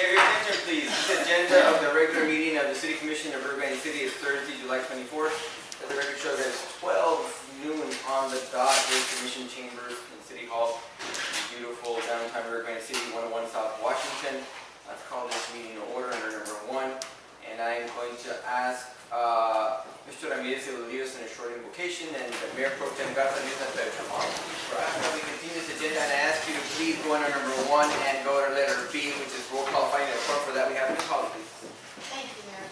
Your attention, please. This agenda of the regular meeting of the City Commission of Rio Grande City is Thursday, July 24th. Let the record show that it's 12 noon on the dot here at Commission Chambers in City Hall, beautiful downtown Rio Grande City, 101 South Washington. Let's call this meeting to order under number 1. And I'm going to ask Mr. Ramirez to lead us in a short invocation, and the Mayor Pro Tem Garza leads us to come on. We continue this agenda, and I ask you to please go under number 1 and go to letter B, which is roll call finding a quorum. For that, we have Ms. Hall, please. Thank you, Mayor.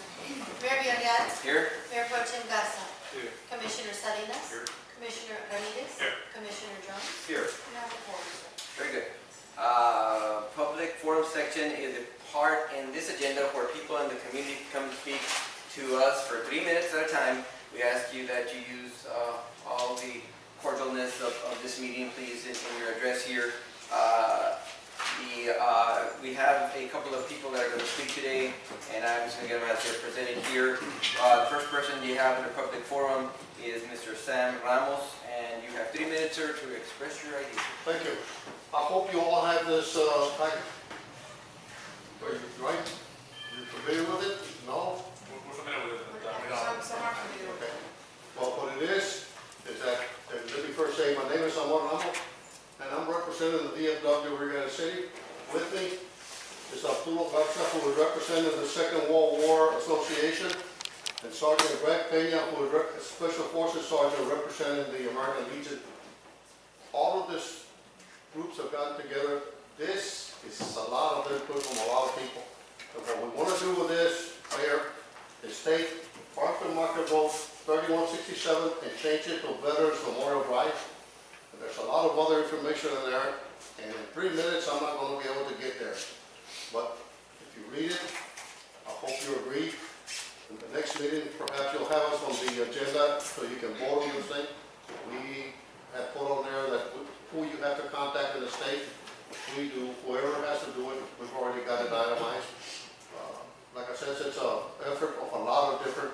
Mayor Villarreal. Here. Mayor Pro Tem Garza. Here. Commissioner Salinas. Here. Commissioner Ramirez. Here. Commissioner Jones. Here. And I have a quorum, sir. Very good. Public forum section is a part in this agenda where people in the community come and speak to us for 3 minutes at a time. We ask you that you use all the cordialness of this meeting, please, in your address here. We have a couple of people that are going to speak today, and I'm just going to get them as they're presented here. The first person you have in the public forum is Mr. Sam Ramos, and you have 3 minutes, sir, to express your ideas. Thank you. I hope you all have this packet. Are you right? You're familiar with it? No? We're familiar with it. Some are familiar with Okay. it. Well, what it is that, let me first say, my name is Samuel Ramos, and I'm representing the VFW Rio Grande City. With me is Arturo Garza, who is representing the Second World War Association, and Sergeant Greg Peña, who is Special Forces Sergeant representing the American Legion. All of these groups have gotten together. This is a lot of input from a lot of people. And what we want to do with this, Mayor, is take Parkland Market Road 3167 and change it to Veterans Memorial Drive. And there's a lot of other information in there, and in 3 minutes I'm not going to be able to get there. But if you read it, I hope you agree. In the next meeting, perhaps you'll have us on the agenda so you can vote on this thing. We have put on there that who you have to contact in the state. We do, whoever has to do it, we've already got it itemized. Like I said, it's an effort of a lot of different.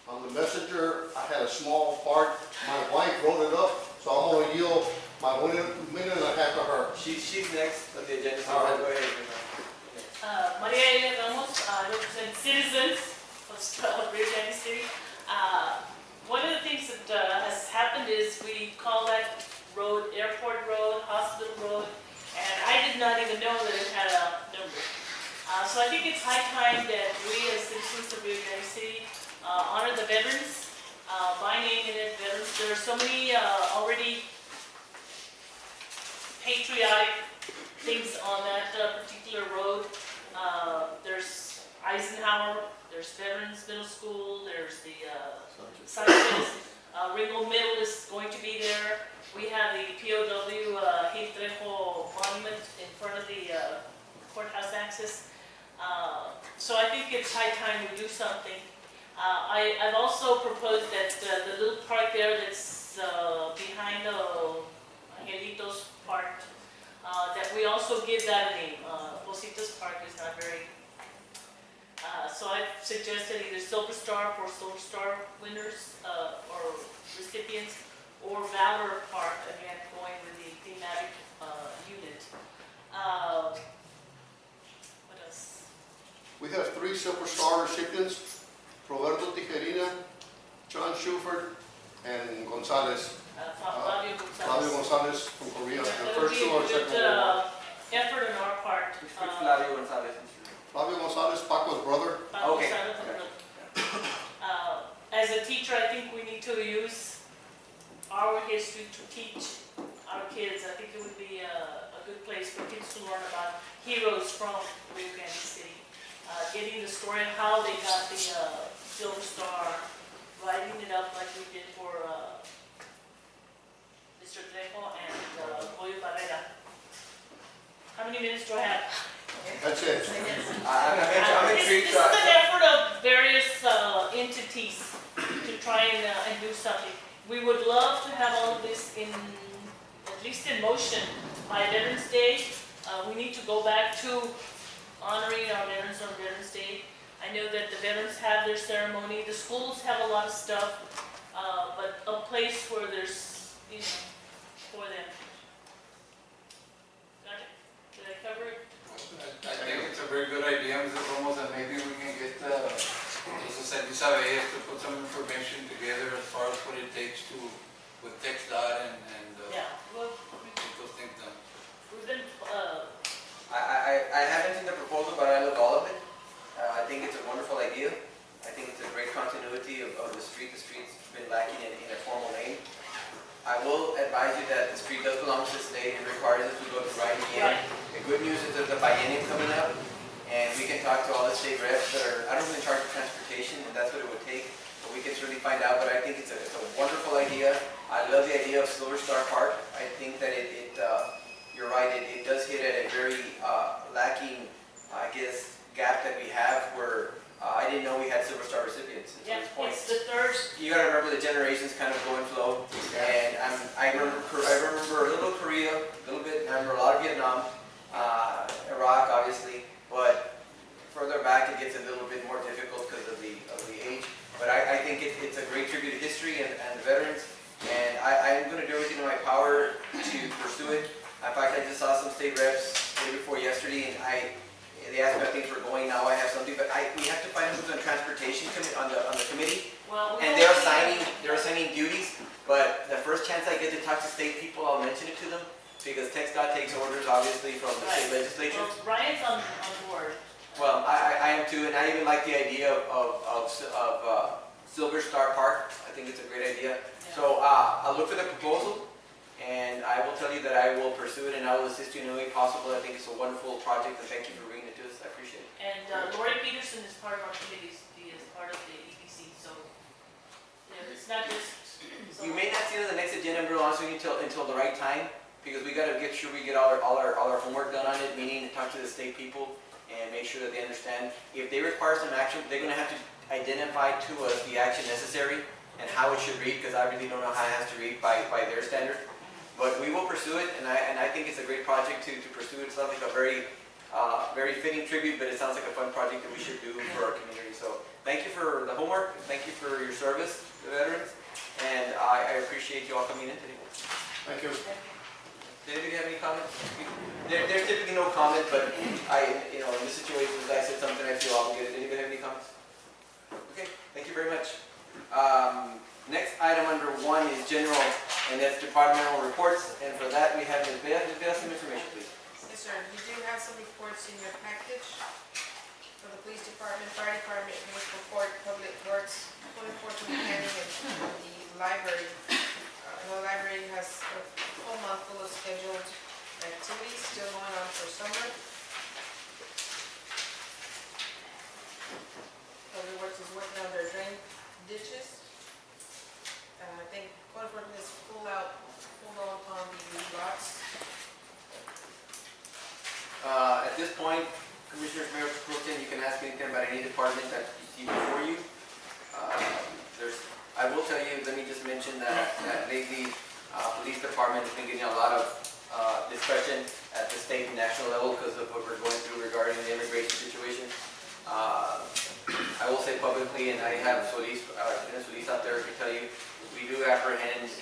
On the messenger, I had a small part. My wife wrote it up, so I'm going to yield my 1 minute and a half to her. She's next on the agenda, so All right. go ahead. Maria Elena Ramos, I represent citizens of Rio Grande City. One of the things that has happened is we call that road Airport Road, Hospital Road, and I did not even know that it had a number. So I think it's high time that we as citizens of Rio Grande City honor the veterans by naming it veterans. There are so many already patriotic things on that particular road. There's Eisenhower, there's Veterans Middle School, there's the Sanchez, Ringgold Middle is going to be there. We have the POW Gil Trejo monument in front of the courthouse access. So I think it's high time we do something. I've also proposed that the little park there that's behind Angelito's Park, that we also give that a name. Positos Park is not very... so I've suggested either Silver Star for Silver Star winners or recipients, or Valor Park, again going with the thematic unit. What else? We have 3 Silver Star recipients: Roberto Tijerina, John Schufert, and Gonzalez. Flavio Flavio Gonzalez. Gonzalez from Korea. The That'll first be 2 a are good Second World War. effort on our part. Which Flavio Gonzalez? Flavio Gonzalez, Paco's brother. Flavio Okay. Gonzalez. As a teacher, I think we need to use our history to teach our kids. I think it would be a good place for kids to learn about heroes from Rio Grande City. Getting the story of how they got the Silver Star, writing it up like we did for Mr. Trejo and Goyo Barrera. How many minutes do I have? That's it. I'm intrigued. This is an effort of various entities to try and do something. We would love to have all of this at least in motion by Veterans Day. We need to go back to honoring our veterans on Veterans Day. I know that the veterans have their ceremony. The schools have a lot of stuff, but a place where there's, for them. Got it? Did I cover it? I think it's a very good advise you that the street does belong to the state. It requires us to go to right again. The good news is there's a biennium coming up, and we can talk to all the state reps that are, I don't know, in charge of transportation, and that's what it would take. But we can certainly find out, but I think it's a wonderful idea. I love the idea of Silver Star Park. I think that you're right, it does hit at a very lacking, I guess, gap that we have where I didn't know we had Silver Star recipients Yeah, at this point. it's the third. You gotta remember the generations kind of go and flow. And I remember a little Korea, a little bit, I remember a lot of Vietnam, Iraq obviously, but further back it gets a little bit more difficult because of the age. But I think it's a great tribute to history and the veterans, and I'm going to do everything in my power to pursue it. In fact, I just saw some state reps the day before yesterday, and they asked me how things were going. Now I have something, but we have to find who's on transportation on the committee, Well, and they're assigning duties. But the first chance I get to talk to state people, I'll mention it to them, because TxDOT takes orders obviously from the state legislature. Well, Brian's on board. Well, I am too, and I even like the idea of Silver Star Park. I think it's a great idea. So I'll look for the proposal, and I will tell you that I will pursue it, and I will assist you in any way possible. I think it's a wonderful project, and thank you for bringing it to us. I appreciate it. And Lori Peterson is part of our committee. He is part of the EPC, so it's not just. You may not see it on the next agenda, but I'll answer you until the right time, because we got to get sure we get all our homework done on it, meaning to talk to the state people and make sure that they understand. If they require some action, they're going to have to identify to us the action necessary and how it should read, because I really don't know how it has to read by their standard. But we will pursue it, and I think it's a great project to pursue. It sounds like a very fitting tribute, but it sounds like a fun project that we should do for our community. So thank you for the homework, thank you for your service to the veterans, and I appreciate you all coming in today. Thank you. Did anybody have any comments? There's typically no comment, but in this situation, as I said something, I feel obligated. Did anybody have any comments? Okay, thank you very much. Next item under 1 is general, and that's departmental reports. And for that, we have Ms. Beth. Ms. Beth, some information, please. Yes, sir. You do have some reports in your package for the police department, fire department, municipal court, public works, code enforcement, planning, and the library. The library has a full month full of scheduled activities still going on for summer. Public works is working on their drain ditches. I think code enforcement is full on the lots. At this point, Commissioners, Mayor Pro Tem, you can ask anything about any department that you see before you. I will tell you, let me just mention that lately, police department has been getting a lot of discussion at the state and national level because of what we're going through regarding the immigration situation. I will say publicly, and I have Solis out there to tell you, we do apprehend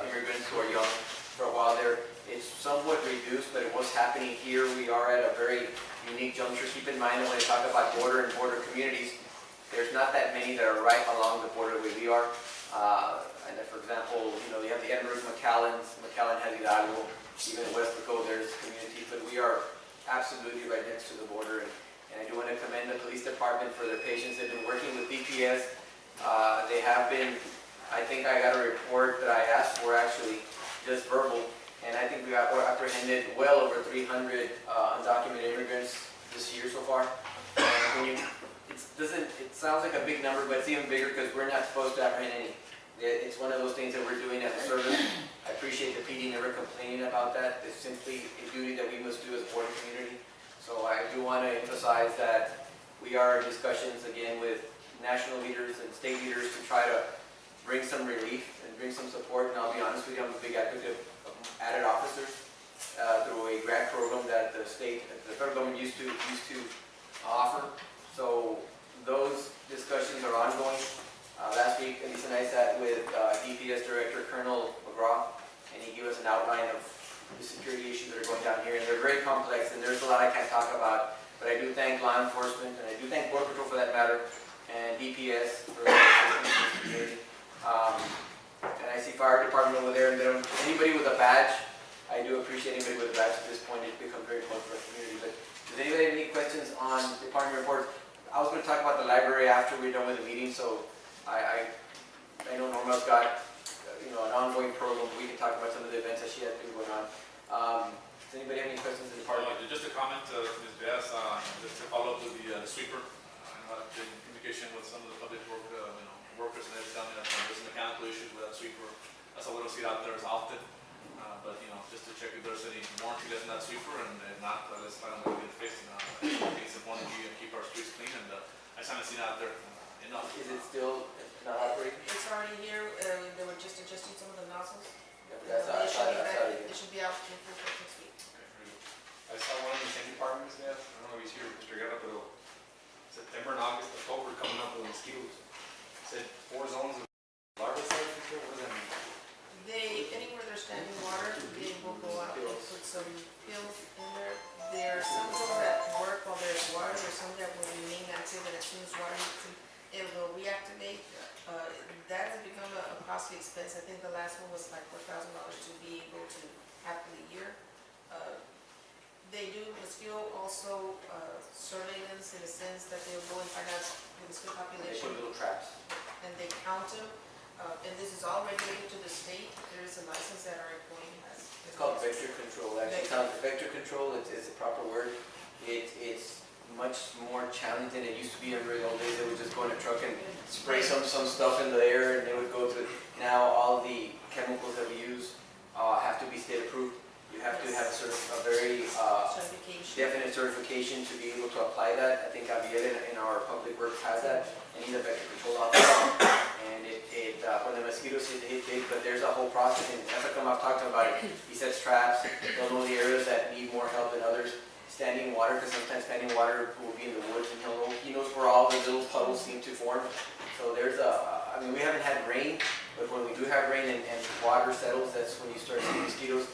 immigrants who are young. For a while there, it's somewhat reduced, but it was happening here. We are at a very unique juncture. Keep in mind that when they talk about border and border communities, there's not that many that are right along the border where we are. And then, for example, you have the Edinburgh, McAllen has Hidalgo, even Westbrook, there's communities, but we are absolutely right next to the border. And I do want to commend the police department for their patience. They've been working with DPS. They have been, I think I got a report that I asked for actually, just verbal, and I think we have apprehended well over 300 undocumented immigrants this year so far. And it sounds like a big number, but it's even bigger because we're not supposed to apprehend any. It's one of those things that we're doing as a service. I appreciate the PD never complaining about that. It's simply a duty that we must do as a border community. So I do want to emphasize that we are in discussions again with national leaders and state leaders to try to bring some relief and bring some support. And I'll be honest with you, I'm a big advocate of added officers through a grant program that the federal government used to offer. So those discussions are ongoing. Last week, Elisa and I sat with DPS Director Colonel McGraw, and he gave us an outline of the security issues that are going down here, and they're very complex, and there's a lot I can't talk about, but I do thank law enforcement, and I do thank Border Patrol for that matter, and DPS for their assistance in the community. And I see fire department over there, and anybody with a badge, I do appreciate anybody with a badge at this point. It's become very important for our community. But does anybody have any questions on department reports? I was going to talk about the library after we're done with the meeting, so I know Norma's got an ongoing program. We can talk about some of the events that she has been going on. Does anybody have any questions in the department? Just a comment to Ms. Beas, just to follow up with the sweeper. I've been in communication with some of the public work, workers, and they're telling me that there's mechanical issues with that sweeper. So we don't see it out there as often. But just to check if there's any warranty left in that sweeper, and if not, let's find a way to get it fixed. I think it's important to keep our streets clean, and I just haven't seen it out there enough. Is it still not operating? It's already here, they were just adjusting some of the nozzles. That's It should be back, already. it should be out in full for 6 weeks. Okay, very good. I saw one in the same department, I don't know if he's here, Mr. Guerra, but September and August, October coming up with mosquitoes. Said 4 zones of larva sites, what does that mean? Anywhere there's standing water, they will go out and put some pills in there. There are some zones that work while there's water, there's some that will remain active, and as soon as water hits them, it will reactivate. That has become a costly expense. I think the last one was like $4,000 to be able to have for the year. They do mosquito also surveillance in the sense that they'll go and find out the mosquito They population put little traps. and they count them. And this is all regulated to the state. There is a license that our employee has. It's called vector control. Actually, sounds vector control. It's a proper word. It's much more challenging than it used to be in the old days. They would just go in a truck and spray some stuff in the air, and they would go to. Now all the chemicals that we use have to be state approved. You have to have a very Certification. definite certification to be able to apply that. I think Abiel in our public works has that, and he's a vector control officer. And when the mosquitoes hit big, but there's a whole process, and as I've talked about it, he sets traps. They'll know the areas that need more help than others. Standing water, because sometimes standing water will be in the woods, and he knows where all the little puddles seem to form. So there's we haven't had rain, but when we do have rain and water settles, that's when you start seeing mosquitoes.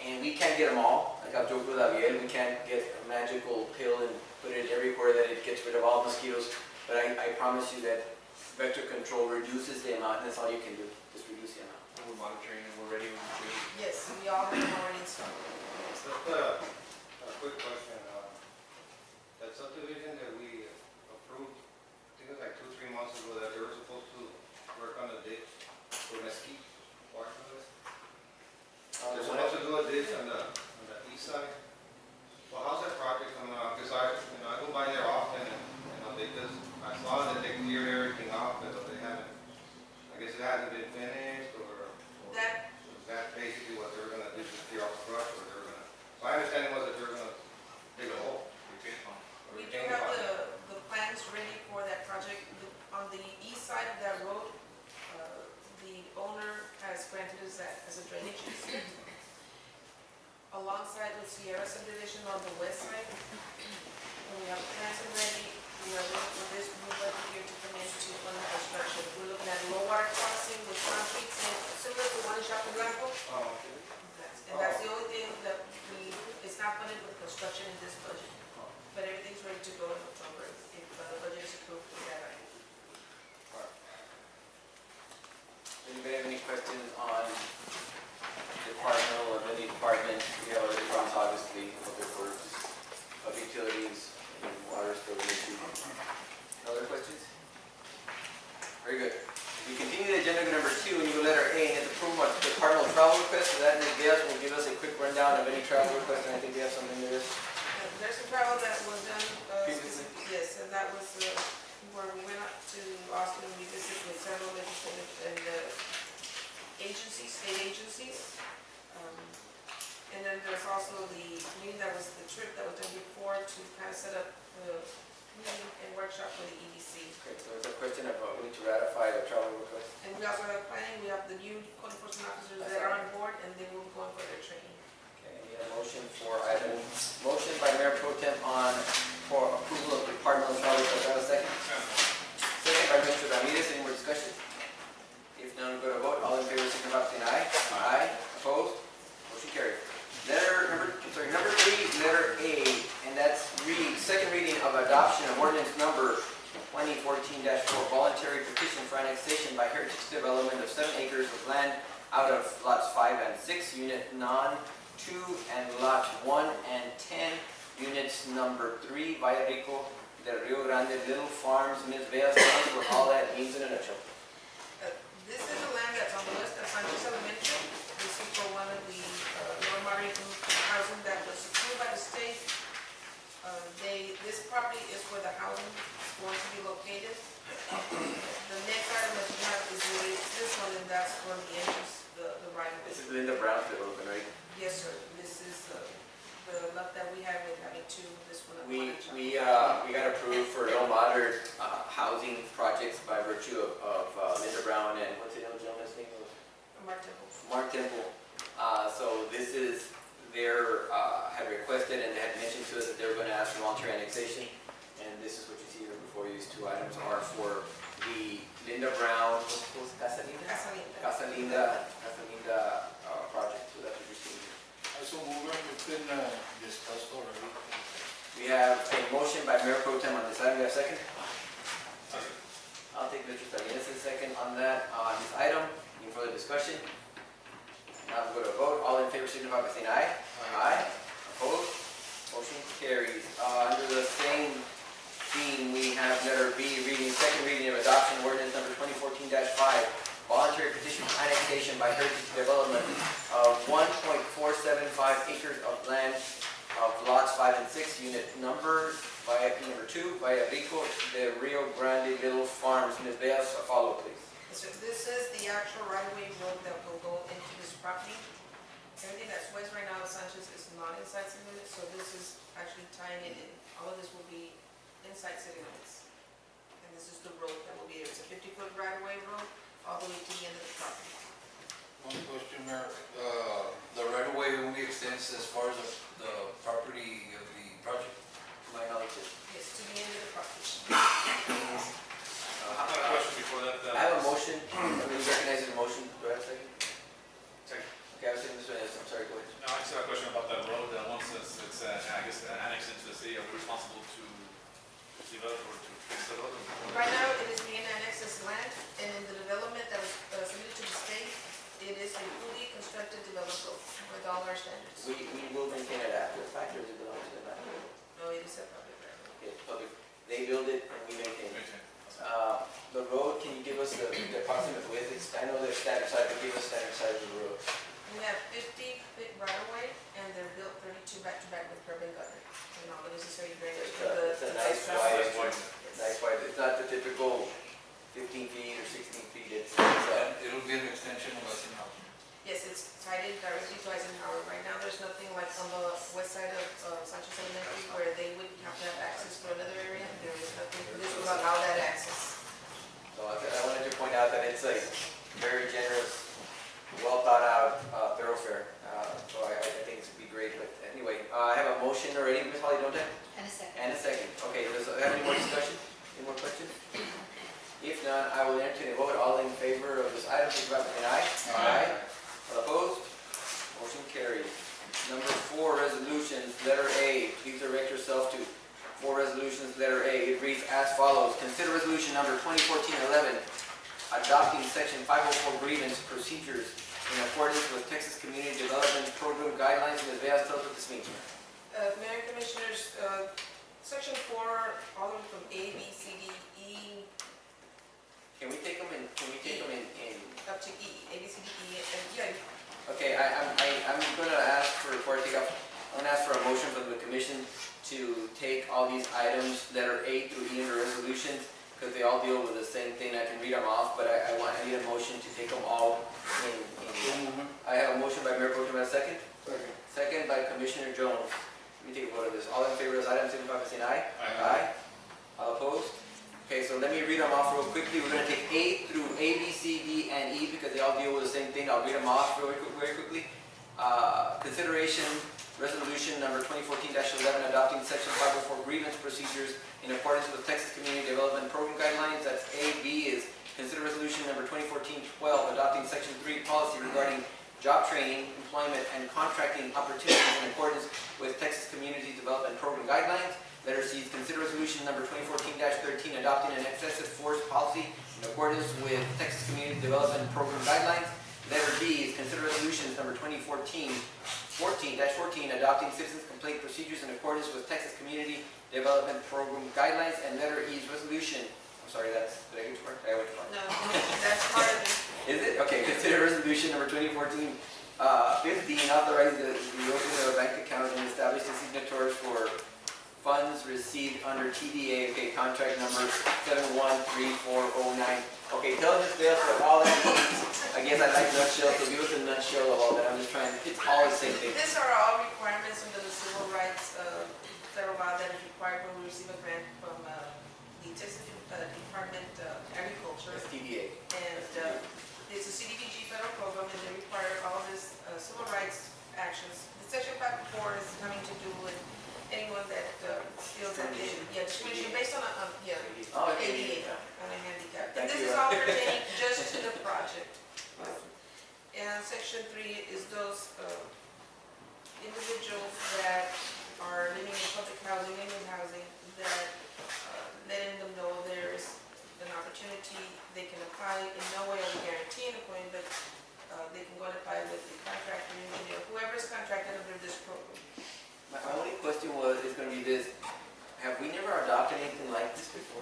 And we can't get them all. Like I've joked with Abiel, we can't get a magical pill and put it everywhere that it gets rid of all mosquitoes. But I promise you that vector control reduces the amount, and that's all you can do, just reduce the amount. We're monitoring and we're ready when we do. Yes, we all have them already installed. Just a quick question. That subdivision that we approved, I think it was like 2-3 months ago, that they were supposed to work on the ditch for mesquite water for this. They're supposed to do a ditch on the east side. Well, how's that project coming along? Because I go by there often, and I saw that they cleared everything off, but they haven't. I guess it hasn't been finished, or That, is that basically what they were gonna do, just clear off the brush, or they were gonna? My understanding was that they were gonna dig a hole. we do have the plans ready for that project. On the east side of that road, the owner has granted us that as a drainage easement. Alongside with Sierra subdivision on the west side, and we have plans ready. We are looking for this new budget year to come in to fund the construction. We're looking at low water crossing with concrete, similar to one shop in Blanco. Oh, okay. And that's the only thing that it's not funded with construction in this budget. But everything's ready to go in October if the budget is approved for that item. Anybody have any questions on departmental or any department? We have already gone, obviously, public works, of utilities, and water still an issue. No other questions? Very good. We continue the agenda number 2, and you go letter A, and it's approval of departmental travel requests. So that Ms. Diaz will give us a quick rundown of any travel requests, and I think we have something there. There's some travel that was done, Previously? yes, and that was where we went up to Austin and we visited with several legislative and agencies, state agencies. And then there's also the meeting that was the trip that was done before to kind of set up the meeting and workshop for the EDC. Okay, so there's a question about we need to ratify the travel request. And we also have planning, we have the new code enforcement officers that are on board and they will be going for their training. Okay, I need a motion for item, motion by Mayor Pro Tem for approval of departmental travel request. Do I have a second? Second by Mr. Ramirez. Any more discussion? If none, we'll go to vote. All in favor, signify by saying aye. Aye. Opposed? Motion carried. Number 3, letter A, and that's second reading of adoption of ordinance number 2014-4, voluntary petition for annexation by Heritage Development of 7 acres of land out of lots 5 and 6, unit non-2, and lot 1 and 10, units number 3, Periodico del Rio Grande, Little Farms. Ms. Beas, tell us what all that means in a nutshell. This is the land that's on the list that's Sanchez Elementary. This is for one of the lower moderate income housing that was approved by the state. This property is where the housing is going to be located. The next item that you have is this one, and that's for the entrance, the right of This way. is Linda Brown's development, right? Yes, sir. This is the luck that we have with having two, this one and We one. and got approved for low moderate housing projects by virtue of Linda Brown and what's the other gentleman's name? Mark Temple. Mark Temple. So this is, had requested and had mentioned to us that they were going to ask for voluntary annexation. And this is what you see here before you. These two items are for the Linda Brown, what's Casa Linda? Casa Linda. Casa Linda project. So that's what you're seeing here. So move it, it's been discussed already. We have a motion by Mayor Pro Tem on this item. We have a second? I'll take Mr. Salinas' second on that, on this item. Any further discussion? Now we'll go to a vote. All in favor signify by saying aye. Aye. Opposed? Motion carries. Under the same theme, we have letter B, second reading of adoption ordinance number 2014-5, voluntary petition for annexation by Heritage Development of 1.475 acres of land of lots 5 and 6, unit number, via P number 2, via Periodico, the Rio Grande Little Farms. Ms. Beas, follow please. So this is the actual right-of-way road that will go into this property. Everything that's west right now of Sanchez is not inside city limits, so this is actually tying it in. All of this will be inside city limits. And this is the road that will be there. It's a 50-foot right-of-way road all the way to the end of the property. One question, Mayor. The right of way only extends as far as the property of the project. My knowledge is. Yes, to the end of the property. I have a question before that. I have a motion. I mean, recognizing the motion. Do I have a second? Second. Okay, I was saying this one. I'm sorry, go ahead. No, I just have a question about that road. Once it's I guess, annexed into the city, are we responsible to develop or to fix the road? Right now, it is being annexed as land, and in the development that was submitted to the state, it is a fully constructed development with all our standards. We will maintain it after the fact, or does it belong to the land? No, it is a public right. Okay, public. They build it and we maintain it. Maintain. The road, can you give us the approximate width? I know the standard size, but give us standard size of the road. We have 50 feet right of way, and they're built 32 back to back with curb and gutter, and all the necessary drainage. It's a nice wide, nice wide. It's not the typical 15 feet or 16 feet. It's It'll be an extension of Eisenhower. Yes, it's tied in directly to Eisenhower. Right now, there's nothing like on the west side of Sanchez Elementary where they would have to have access to another area. There is nothing, this will allow that access. So I wanted to point out that it's a very generous, well thought out thoroughfare. So I think this would be great. But anyway, I have a motion already, Ms. Holly, don't I? And a second. And a second. Okay, does have any more discussion? Any more questions? If not, I will entertain a vote. All in favor of this item, please vote with an aye. Aye. All opposed? Motion carries. Number 4, resolutions, letter A. Please direct yourself to 4 resolutions, letter A. It reads as follows. Consider resolution number 2014-11, adopting section 504 grievance procedures in accordance with Texas Community Development Program guidelines. Ms. Veas, tell us what this means. Mayor and Commissioners, section 4, all the way from A, B, C, D, E, Can we take them in? up to E, A, B, C, D, E, and yeah. Okay, I'm gonna ask for, before I take off, I'm gonna ask for a motion from the commission to take all these items that are A through E under resolutions, because they all deal with the same thing. I can read them off, but I need a motion to take them all in. I have a motion by Mayor Pro Tem, a second? Second by Commissioner Jones. Let me take a vote of this. All in favor of this item, signify by saying aye. Aye. All opposed? Okay, so let me read them off real quickly. We're gonna take A through A, B, C, D, and E, because they all deal with the same thing. I'll read them off very quickly. Consideration resolution number 2014-11, adopting section 504 grievance procedures in accordance with Texas Community Development Program guidelines. That's A. B is consider resolution number 2014-12, adopting section 3 policy regarding job training, employment, and contracting opportunities in accordance with Texas Community Development Program guidelines. Letter C is consider resolution number 2014-13, adopting an excessive force policy in accordance with Texas Community Development Program guidelines. Letter D is consider resolutions number 2014-14, adopting citizens complaint procedures in accordance with Texas Community Development Program guidelines. And letter E is resolution, I'm sorry, did I get too far? I went too far. No, that's part of it. Is it? Okay, consider resolution number 2014, 15, authorize the opening of a bank account and establish the signatories for funds received under TDA, okay, contract number 713409. Okay, tell us this, what all that means. I guess I'd like nutshell, so give us a nutshell of all that. I'm just trying, it's all the same thing. These are all requirements under the civil rights federal law that is required when we receive a grant from the Texas Department of Agriculture. It's TDA. And it's a CDBG federal program, and they require all of this civil rights actions. The section 504 is having to do with anyone that feels that they, discrimination based on a, Oh, ADA, on a handicap. And Thank this you. is all pertaining just to the project. And section 3 is those individuals that are living in public housing, limited housing, that letting them know there's an opportunity, they can apply. In no way are we guaranteeing employment, but they can go and apply with the contractor, engineer, whoever is contracted under this program. My only question is going to be this. Have we never adopted anything like this before?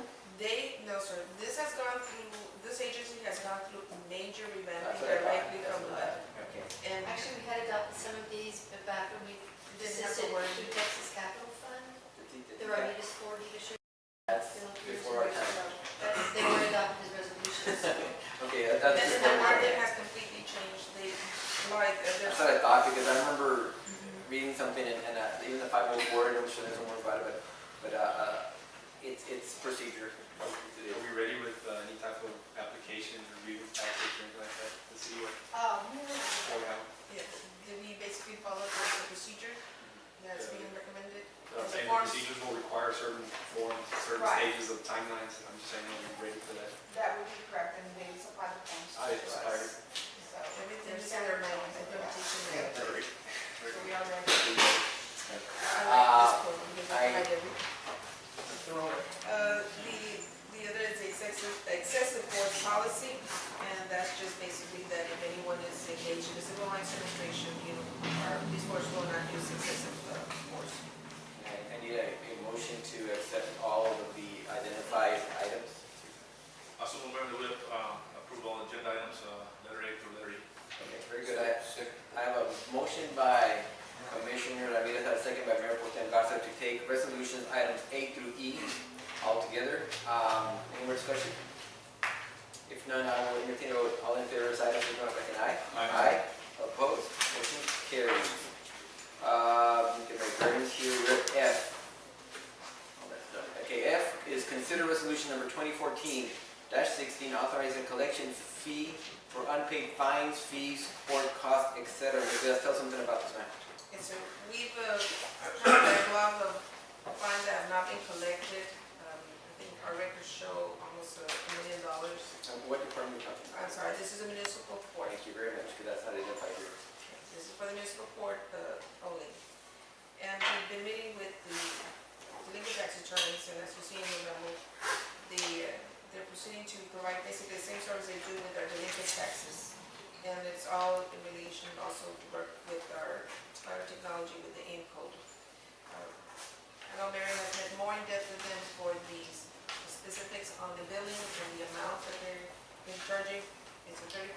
No, sir, this has gone through, this agency has gone through major revamping That's what I thought. directly That's from what the, I thought. Okay. and Actually, we had adopted some of these back when we Didn't have to assisted worry. through Texas Capital Fund. The Ronitas 4 leadership. That's before our time. They were adopted as resolutions. Okay, that's and just the one market more. has completely changed. They, like, That's there's, what I thought, because I remember reading something, and even the 504, and I'm sure there's more about it, but it's procedure. Are we ready with any type of application, review, package, or anything like that to see what we have? yes, we basically follow the procedure that's being recommended. I'm And the saying the forms, procedures will require certain forms, certain Right. stages of timelines, and I'm just saying, are we ready for that? That would be correct, and they supply the forms I to expired. us. So everything there's is under my several implementation. Yeah. So we are ready. I like this program because I tried every. The other is excessive force policy, and that's just basically that if anyone is engaged in a civil rights demonstration, our police force will not use excessive force. I need a motion to accept all of the identified items. Also, remember that we approved all agenda items, letter A through letter E. Okay, very good. I have a motion by Commissioner Ramirez, a second by Mayor Pro Tem Garza to take resolutions items A through E all together. Any more discussion? If none, I will entertain a vote. All in favor of this item, please vote by saying aye. Aye. Opposed? Motion carries. Get my bearings here. We're at F. Oh, that's done. Okay, F is consider resolution number 2014-16, authorizing collection fee for unpaid fines, fees, court costs, etc. Maybe let's tell something about this, man. Yes, sir. We've had a backlog of fines that have not been collected. I think our records show almost $1 million. What department are you talking about? I'm sorry, this is a municipal court. Thank you very much, because that's not identified here. This is for the municipal court only. And we've been meeting with the legal tax attorneys, and as you see in the memo, they're proceeding to provide basically the same service they do with our delinquent taxes. And it's all in relation also to work with our technology with the AIM code. I know Mary has been more in depth with them for the specifics on the billing and the amount that they're charging. It's a 30%.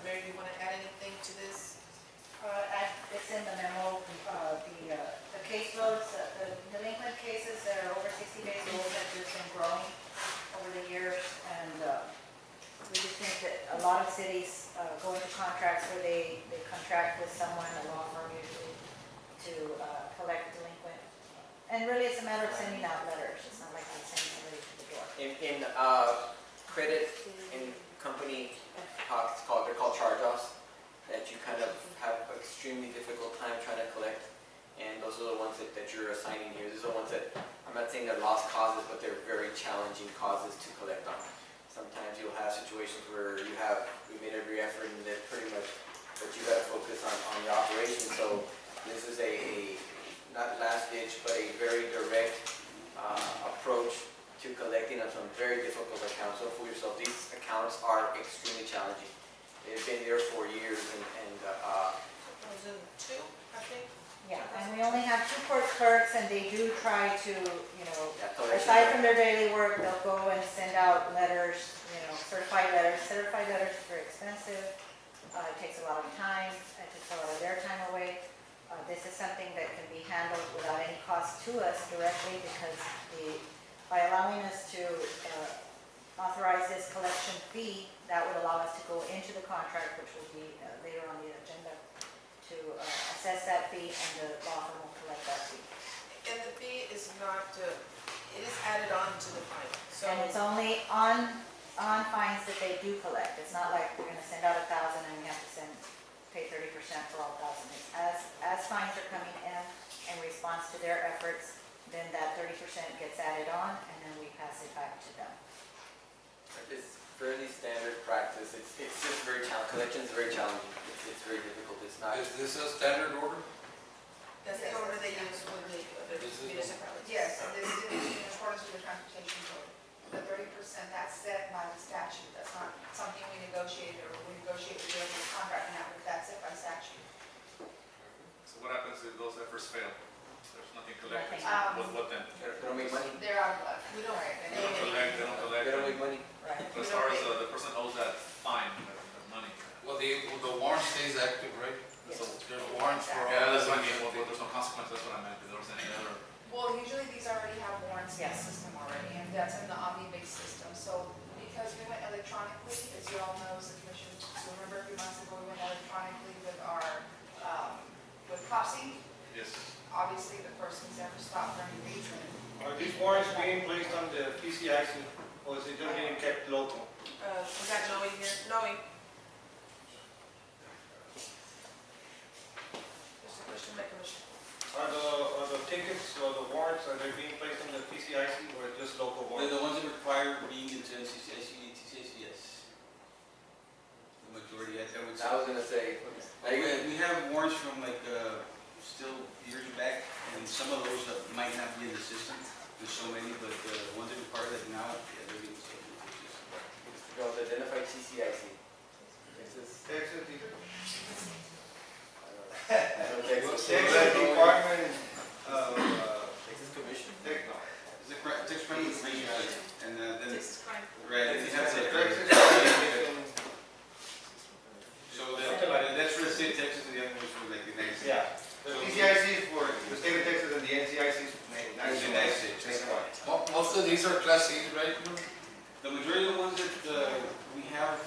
Mary, do you want to add anything to this? It's in the memo, the caseloads, the delinquent cases that are over 60 days old have just been growing over the years, and we just think that a lot of cities go into contracts where they contract with someone, a law firm usually, to collect delinquent. And really, it's a matter of sending out letters. It's not like they send somebody to the door. In credit and company talks, they're called charge-offs, that you kind of have an extremely difficult time trying to collect. And those are the ones that you're assigning here. These are the ones that, I'm not saying they're lost causes, but they're very challenging causes to collect on. Sometimes you'll have situations where we made every effort and that pretty much, but you got to focus on your operation. So this is not last ditch, but a very direct approach to collecting on some very difficult accounts. So for yourself, these accounts are extremely challenging. They've been there for years, and 2002, I think. Yeah, and we only have 2 court clerks, and they do try to, Yeah, collection. aside from their daily work, they'll go and send out letters, certified letters. Certified letters are very expensive. It takes a lot of time. It takes a lot of their time away. This is something that can be handled without any cost to us directly, because by allowing us to authorize this collection fee, that would allow us to go into the contract, which will be later on the agenda, to assess that fee, and the law firm will collect that fee. And the fee is not, it is added on to the fine, so. And it's only on fines that they do collect. It's not like we're gonna send out 1,000 and we have to pay 30% for all 1,000. It's as fines are coming in response to their efforts, then that 30% gets added on, and then we pass it back to them. It's fairly standard practice. It's just very challenging. Collection is very challenging. It's very difficult. It's not. Is this a standard order? That's the order they use with the This is- municipalities. Yes, and this is in accordance with the transportation code. The 30%, that's set by the statute. That's not something we negotiate or we negotiate with the contract now, but that's set by statute. So what happens if those efforts fail? There's nothing collected. Nothing. What then? They don't make money. They're out of luck. We don't, They don't collect, they don't collect. They don't make money. Right. But as far as the person owes that fine, the money. Well, the warrant stays active, right? So there's warrants for all. Yeah, that's what I mean, well, there's no consequence, that's what I meant, if there was any other. Well, usually these already have warrants in the Yes. system already, and that's in the omni-based system. So because we went electronically, as you all know, as the commission, so remember a few months ago, we went electronically with our, with COPSI. Yes. Obviously, the person's never stopped for any reason. Are these warrants being placed on the PCIC, or is it just being kept local? we got Noe here. Noe. Just a question, my commission. Are the tickets or the warrants, are they being placed on the PCIC or just local warrants? The ones that require being into NCCIC, TCIC, yes. The majority, I would say. I was gonna say. We have warrants from still years back, and some of those might not be in the system. There's so many, but the ones that require that now, yeah, they're being sold into the system. Go to identify TCIC. Texas. Texas, I don't know. Texas. Texas Department of, Texas Commission. Techno. It's a Texas Crime Information System, and then, Texas crime. right, and you have Texas the, Commission. so that's for the state of Texas, and the other one's for the United States. Yeah, the PCIC is for the state of Texas and the NCIC is for the That's the United States. nationwide. Most of these are Class C's, right? The majority of the ones that we have,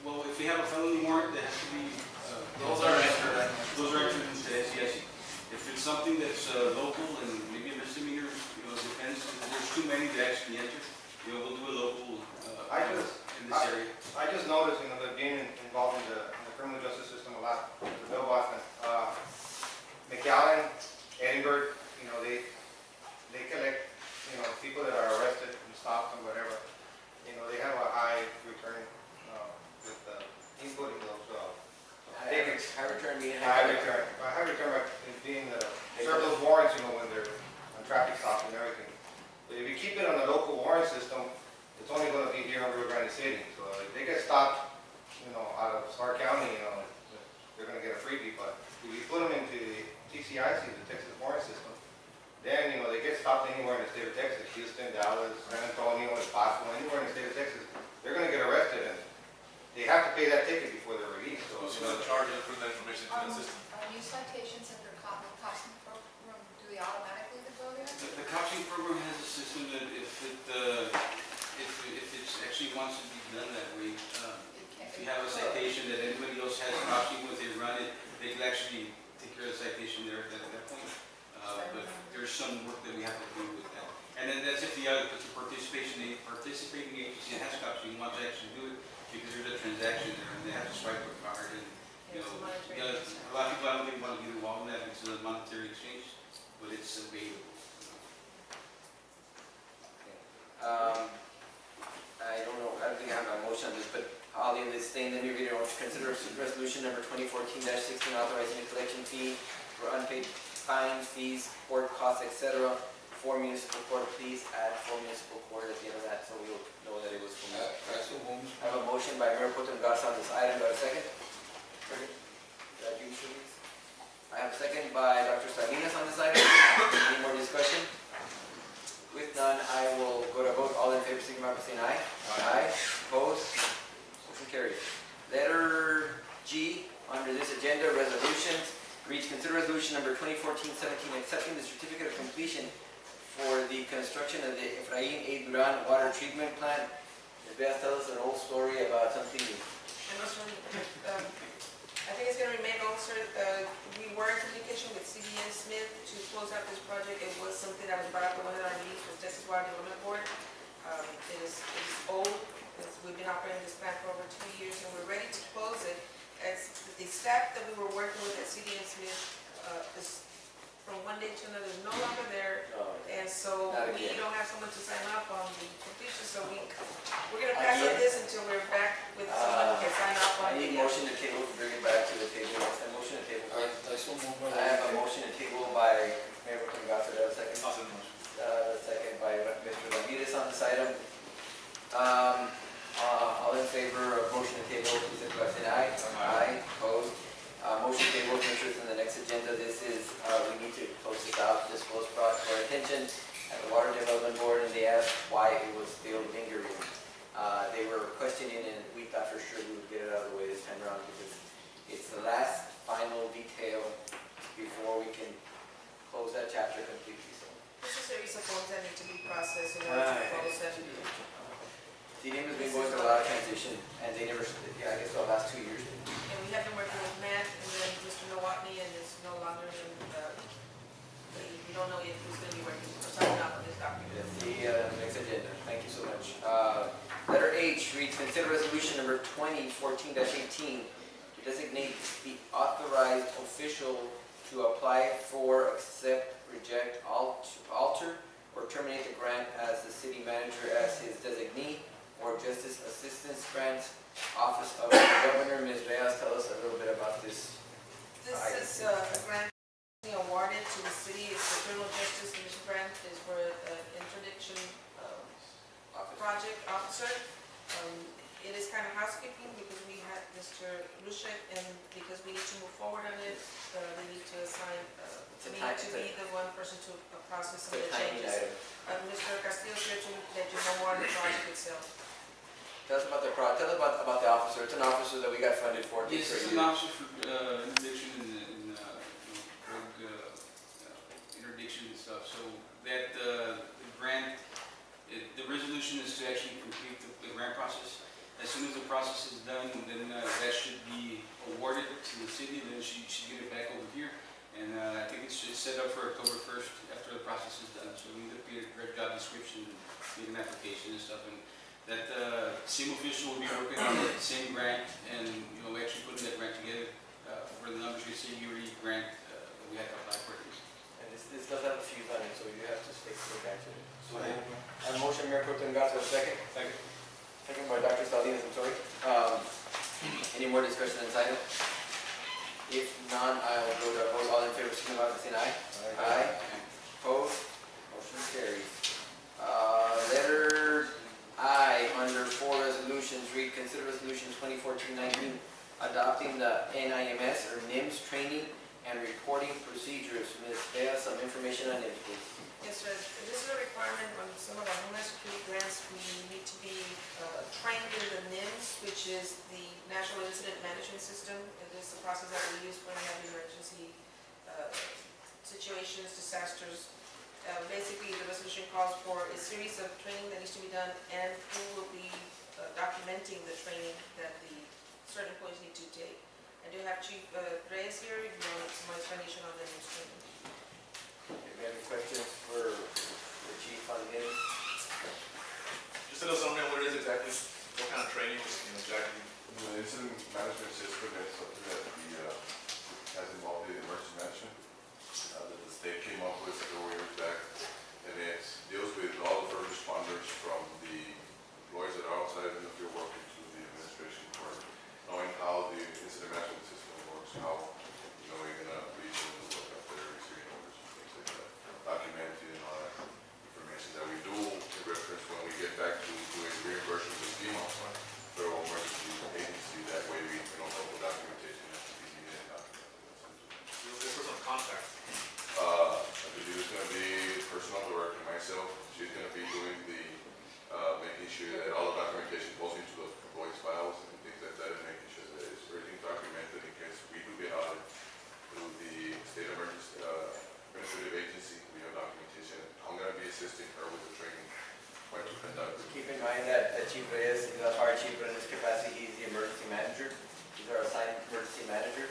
well, if we have a felony warrant, that has to be, those are entered into SCIC. If it's something that's local and maybe a misdemeanor, it depends, if there's too many that actually enter, we'll do a local in this area. I just noticed, that being involved in the criminal justice system a lot, the Bill Boston, McAllen, Edinburgh, they collect, people that are arrested and stopped and whatever. They have a high return, with inputting those, tickets. High return being High return, is being, serve those warrants, when they're on traffic stops and everything. But if you keep it on the local warrant system, it's only gonna be here in Rio Grande City. So if they get stopped, out of Starr County, they're gonna get a freebie. But if you put them into the TCIC, the Texas Warrant System, then, they get stopped anywhere in the state of Texas, Houston, Dallas, San Antonio, El Paso, anywhere in the state of Texas, they're gonna get arrested and they have to pay that ticket before they're released. So, Who's gonna charge and put that information to the system? New citations under COPSI program, do they automatically go there? The COPSI program has a system that if it actually wants to be done that way, if you have a citation that anybody else has COPSI with, they run it, they can actually take care of the citation there at that point. But there's some work that we have to do with that. And then that's if the participating agency has COPSI wants to actually do it, because there's a transaction there and they have to swipe a card and, a lot of people I don't think want to get involved in that because of the monetary exchange, but it's available. I don't know, I don't think I have a motion on this, but I'll leave this thing, let me read it. To consider resolution number 2014-16 authorizing a collection fee for unpaid fines, fees, court costs, etc. for municipal court. Please add for municipal court at the end of that, so we'll know that it was for municipal. I have a motion by Mayor Pro Tem Garza on this item. Do I have a second? Second. I have a second by Dr. Salinas on this item. Any more discussion? With none, I will go to vote. All in favor, signify by saying aye. Aye. Opposed? Motion carries. Letter G, under this agenda, resolutions, reads consider resolution number 2014-17, accepting the certificate of completion for the construction of the Efrain A. Duran Water Treatment Plant. Ms. Beas, tell us an old story about something. I must really, I think it's gonna remain also, we were in communication with CBN Smith to close out this project. It was something that was brought up at one of our meetings with Texas Water Development Board. It's old, we've been operating this plant for over 2 years, and we're ready to close it. As the staff that we were working with at CBN Smith, is from one day to another, is no longer there. And so Not we again. don't have someone to sign off on the completion, so we're gonna pass on this until we're back with someone who can sign off on I need it. motion to table to bring it back to the table. Is that motion to table? I so move by. I have a motion to table by Mayor Pro Tem Garza. Do I have a second? I'll send the motion. Second by Mr. Ramirez on this item. All in favor of motion to table, please signify by saying aye. Aye. Opposed? Motion to table, make sure it's in the next agenda. This is, we need to close this out. This was brought to our attention at the Water Development Board, and they asked why it was still lingering. They were questioning, and we thought for sure we would get it out of the way this time around, because it's the last final detail before we can close that chapter completely. So, There's a series of forms that need to be processed in order to close it. DDM has been going through a lot of transition, and they never, I guess, the last 2 years. And we have been working with Matt, and then Mr. Nowotny, and it's no longer in, we don't know if he's gonna be working or signing off on this document. The next agenda. Thank you so much. Letter H reads, consider resolution number 2014-18 to designate the authorized official to apply for, accept, reject, alter, or terminate the grant as the city manager as his designee or justice assistance grant. Office of the Governor. Ms. Beas, tell us a little bit about this. This is a grant being awarded to the city. It's the criminal justice commission grant. It's for an interdiction project officer. It is kind of housekeeping because we had Mr. Luschek, and because we need to move forward on it, we need to assign me to be the one person to process some of the changes. Mr. Castillo is here to let you know more on the project itself. Tell us about about the officer. It's an officer that we got funded for. This is an officer for interdiction and drug interdiction and stuff. So that the grant, the resolution is to actually complete the grant process. As soon as the process is done, then that should be awarded to the city. Then she should get it back over here. And I think it's set up for October 1st after the process is done. So we need to create a job description, make an application and stuff. And that same official will be working on the same grant, and we actually put that grant together for the numbers we see URI grant that we had to apply for. And this does have a few on it, so you have to stick back to it. So a motion, Mayor Pro Tem Garza, second. Second. Second by Dr. Salinas, I'm sorry. Any more discussion on this item? If none, I will go to a vote. All in favor, signify by saying aye. Aye. Opposed? Motion carries. Letter I, under 4 resolutions, read, consider resolution 2014-19, adopting the NIMS or NIMS training and reporting procedures. Ms. Bea, some information on NIMS, please. Yes, sir. This is a requirement on some of our Homeland Security grants. We need to be trained in the NIMS, which is the National Incident Management System. It is the process that we use when we have emergency situations, disasters. Basically, the resolution calls for a series of training that needs to be done, and who will be documenting the training that the certain employees need to take. I do have Chief Reyes here, if you want some explanation on the NIMS training. Do you have any questions for the chief on NIMS? Just tell us something what it is exactly, what kind of training, exactly. The incident management system is something that has involved in emergency management that the state came up with several years back, and it deals with all the first responders from the employees that are outside in the field working to the administration for knowing how the incident management system works, how you're going to reach and look up their receiving orders and things like that, document Chief Reyes, he's our fire chief, but in this capacity, he's the emergency manager. He's our assigned emergency manager.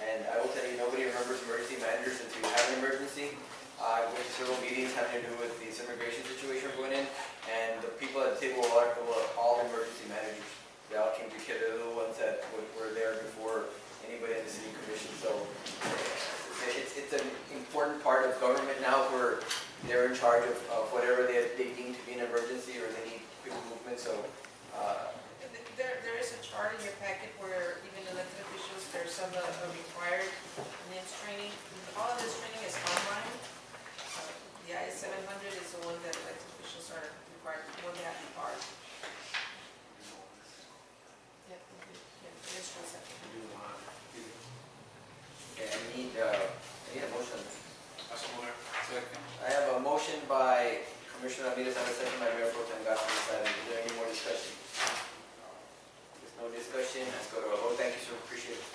And I will tell you, nobody remembers emergency managers until you have an emergency. I went to several meetings having to do with this immigration situation we're going in, and the people at the table were all emergency managers. They all came together, they're the ones that were there before anybody in the city commission. So it's an important part of government now where they're in charge of whatever they deem to be an emergency or they need quick movement. So There is a chart in your packet where even elected officials, there's some that are required NIMS training. All of this training is online. The IS 700 is the one that elected officials are required, the one they have to be part. Yeah, it is for a second. okay, I need a motion. That's all there. I have a motion by Commissioner Ramirez and a second by Mayor Pro Tem Garcia. Is there any more discussion? There's no discussion. Let's go to a vote. Thank you, sir. Appreciate it.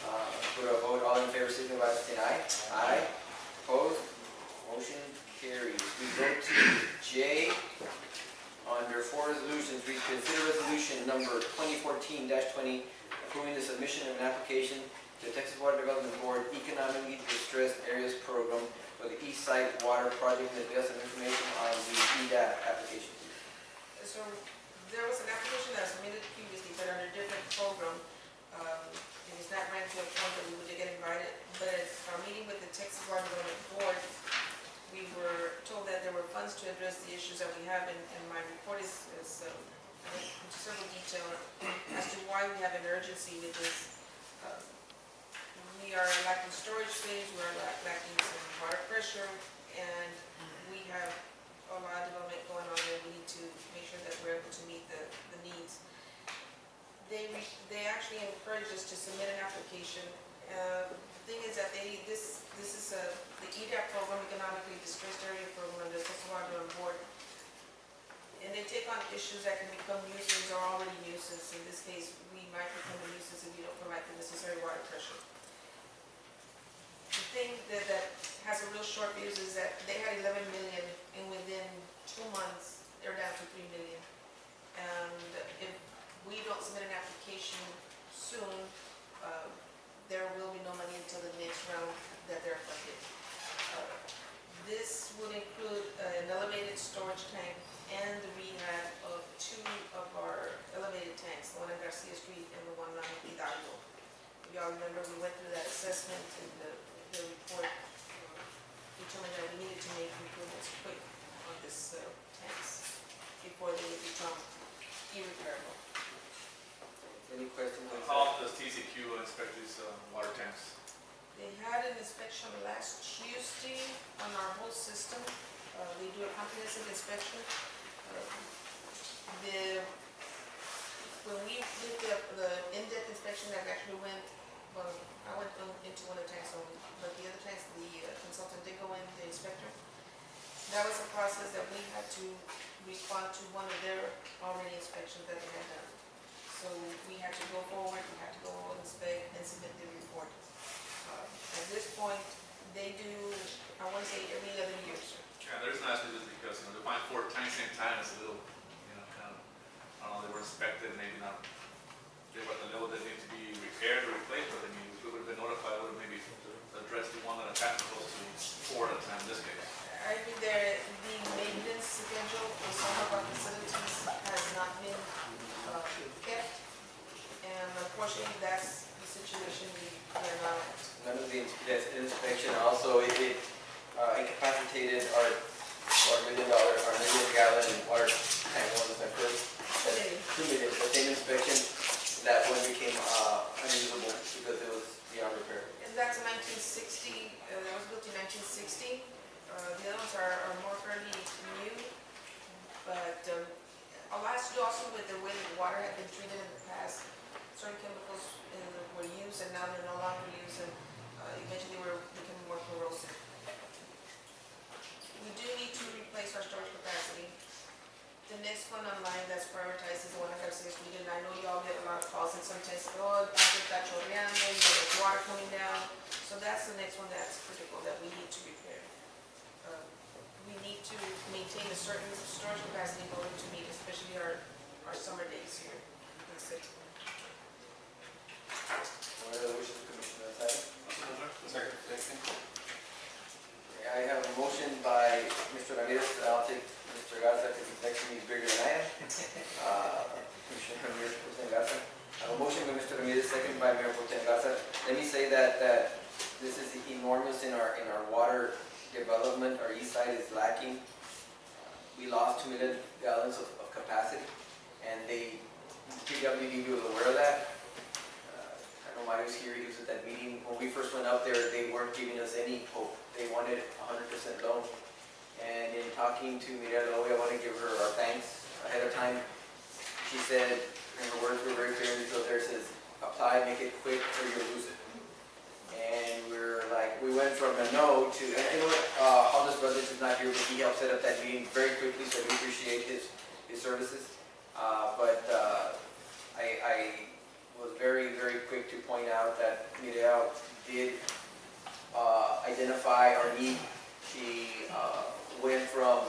Let's go to a vote. All in favor, signify by saying aye. Aye. Opposed? Motion carries. We go to J. Under 4 resolutions, we consider resolution number 2014-20, approving the submission of an application to the Texas Water Development Board Economically Distressed Areas Program for the East Side Water Project, and there's some information on the EDAP application. So there was an application that was submitted previously, but under a different program. It was not ran to a point that we would get invited, but at our meeting with the Texas Water Development Board, we were told that there were funds to address the issues that we have, and my report is into several detail as to why we have an urgency with this. We are lacking storage space, we are lacking some water pressure, and we have a lot of development going on, and we need to make sure that we're able to meet the needs. They actually encouraged us to submit an application. The thing is that this is the EDAP program, Economically Distressed Area Program, under the Texas Water Development Board. And they take on issues that can become nuisance or already nuisance. In this case, we might become a nuisance if we don't provide the necessary water pressure. The thing that has a real short fuse is that they had 11 million, and within 2 months, they're down to 3 million. And if we don't submit an application soon, there will be no money until the next round that they're funded. This would include an elevated storage tank and the rehab of 2 of our elevated tanks, the one on Garcia Street and the one on Hidalgo. If y'all remember, we went through that assessment, and the report determined that we needed to make improvements quick on this tanks before they become irreparable. Any questions? How does TCQ inspect these water tanks? They had an inspection last Tuesday on our whole system. They do a comprehensive inspection. When we did the in-depth inspection, that actually went, well, I went into one of the tanks only, but the other tanks, the consultant did go in, the inspector. That was a process that we had to respond to one of their already inspections that they had done. So we had to go forward, we had to go inspect and submit the report. At this point, they do, I want to say every other year, sir. Yeah, the reason I ask is because, to find 4 tanks same time is a little, kind of, I don't know, they were inspected, maybe not, they were at the level that need to be repaired or replaced, but I mean, if we would have been notified, would have maybe addressed the one at a time, opposed to 4 at a time in this case. I think the maintenance schedule for some of our facilities has not been kept, and unfortunately, that's the situation we are now at. None of the inspection also, it incapacitated our $1 million gallon water tank one of the first. 2 million, the same inspection, that one became unusable because it was beyond repair. And that's 1960, that was built in 1960. The other ones are more fairly new, but a lot has to do also with the way the water had been treated in the past. Certain chemicals were used and now they're no longer used, and eventually were becoming more corrosive. We do need to replace our storage capacity. The next one online that's prioritized is the one at Garcia Street, and I know y'all get a lot of calls, and sometimes, oh, está chorreando, there's water coming down. So that's the next one that's critical that we need to repair. We need to maintain a certain storage capacity in order to meet especially our our summer days here in the city. What are the wishes of the commission on this item? Second. Okay, I have a motion by Mr. Ramirez. I'll take Mr. Garza because he's next to me, he's bigger than I am. Commissioner Ramirez, Pro Tem Garza. I have a motion by Mr. Ramirez, second by Mayor Pro Tem Garza. Let me say that this is enormous in our water development. Our east side is lacking. We lost 2 million gallons of capacity, and PWD was aware of that. I know Mario's here, he was at that meeting. When we first went up there, they weren't giving us any hope. They wanted 100% loan. And in talking to Miriam Lowe, I want to give her our thanks ahead of time. She said, and her words were very clear, so there says, apply, make it quick, or you'll lose it. And we went from a no to, and you know what, Hollis Brothers is not here, but he helped set up that meeting very quickly, so we appreciate his services. I was very, very quick to point out that Miriam did identify our need. She went from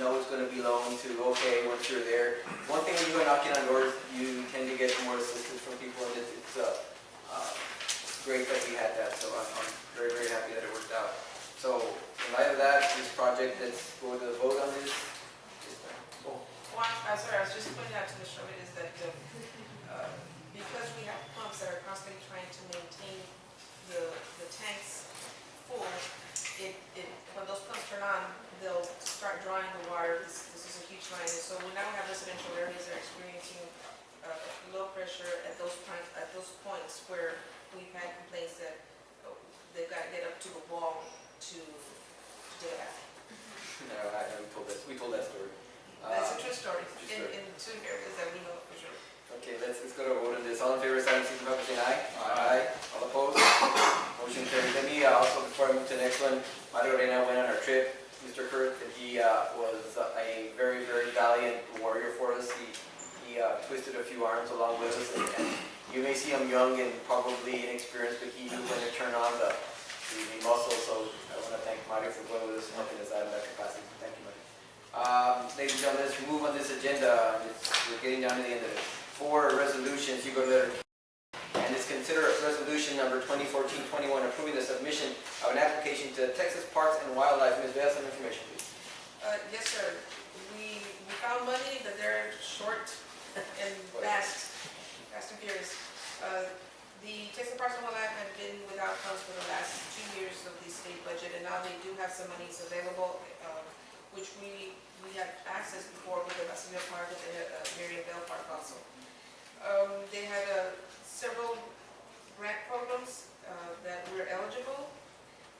no, it's going to be loan to okay, once you're there. One thing when you go knocking on doors, you tend to get more assistance from people, and it's great that we had that. So I'm very, very happy that it worked out. So in light of that, this project, let's go to the vote on this. Well, I'm sorry, I was just pointing out to Mr. Ramirez that because we have pumps that are constantly trying to maintain the tanks full, when those pumps turn on, they'll start drawing the water. This is a huge line, and so we now have residential areas that are experiencing low pressure at those points where we've had complaints that they've got to get up to the wall to do that. No, we told that story. That's a true story True story. in two areas that we know for sure. Okay, let's go to a vote on this. All in favor, sign of signify by saying aye. Aye. All opposed? Motion carried. Let me also, before I move to the next one, Mario and I went on our trip. Mr. Kurt, and he was a very, very valiant warrior for us. He twisted a few arms along with us, and you may see him young and probably inexperienced, but he knew when to turn on the muscle. So I want to thank Mario for going with us and helping us out in that capacity. Thank you, Mario. Ladies and gentlemen, let's move on this agenda. We're getting down to the end of it. 4 resolutions. You go to letter. And it's considered resolution number 2014-21, approving the submission of an application to Texas Parks and Wildlife. Ms. Bell, some information, please. Yes, sir. We found money, but they're short and fast and furious. The Texas Parks and Wildlife have been without funds for the last 2 years of the state budget, and now they do have some monies available, which we had access before with the Basilio Park and the Miriam Bell Park also. They had several grant programs that were eligible,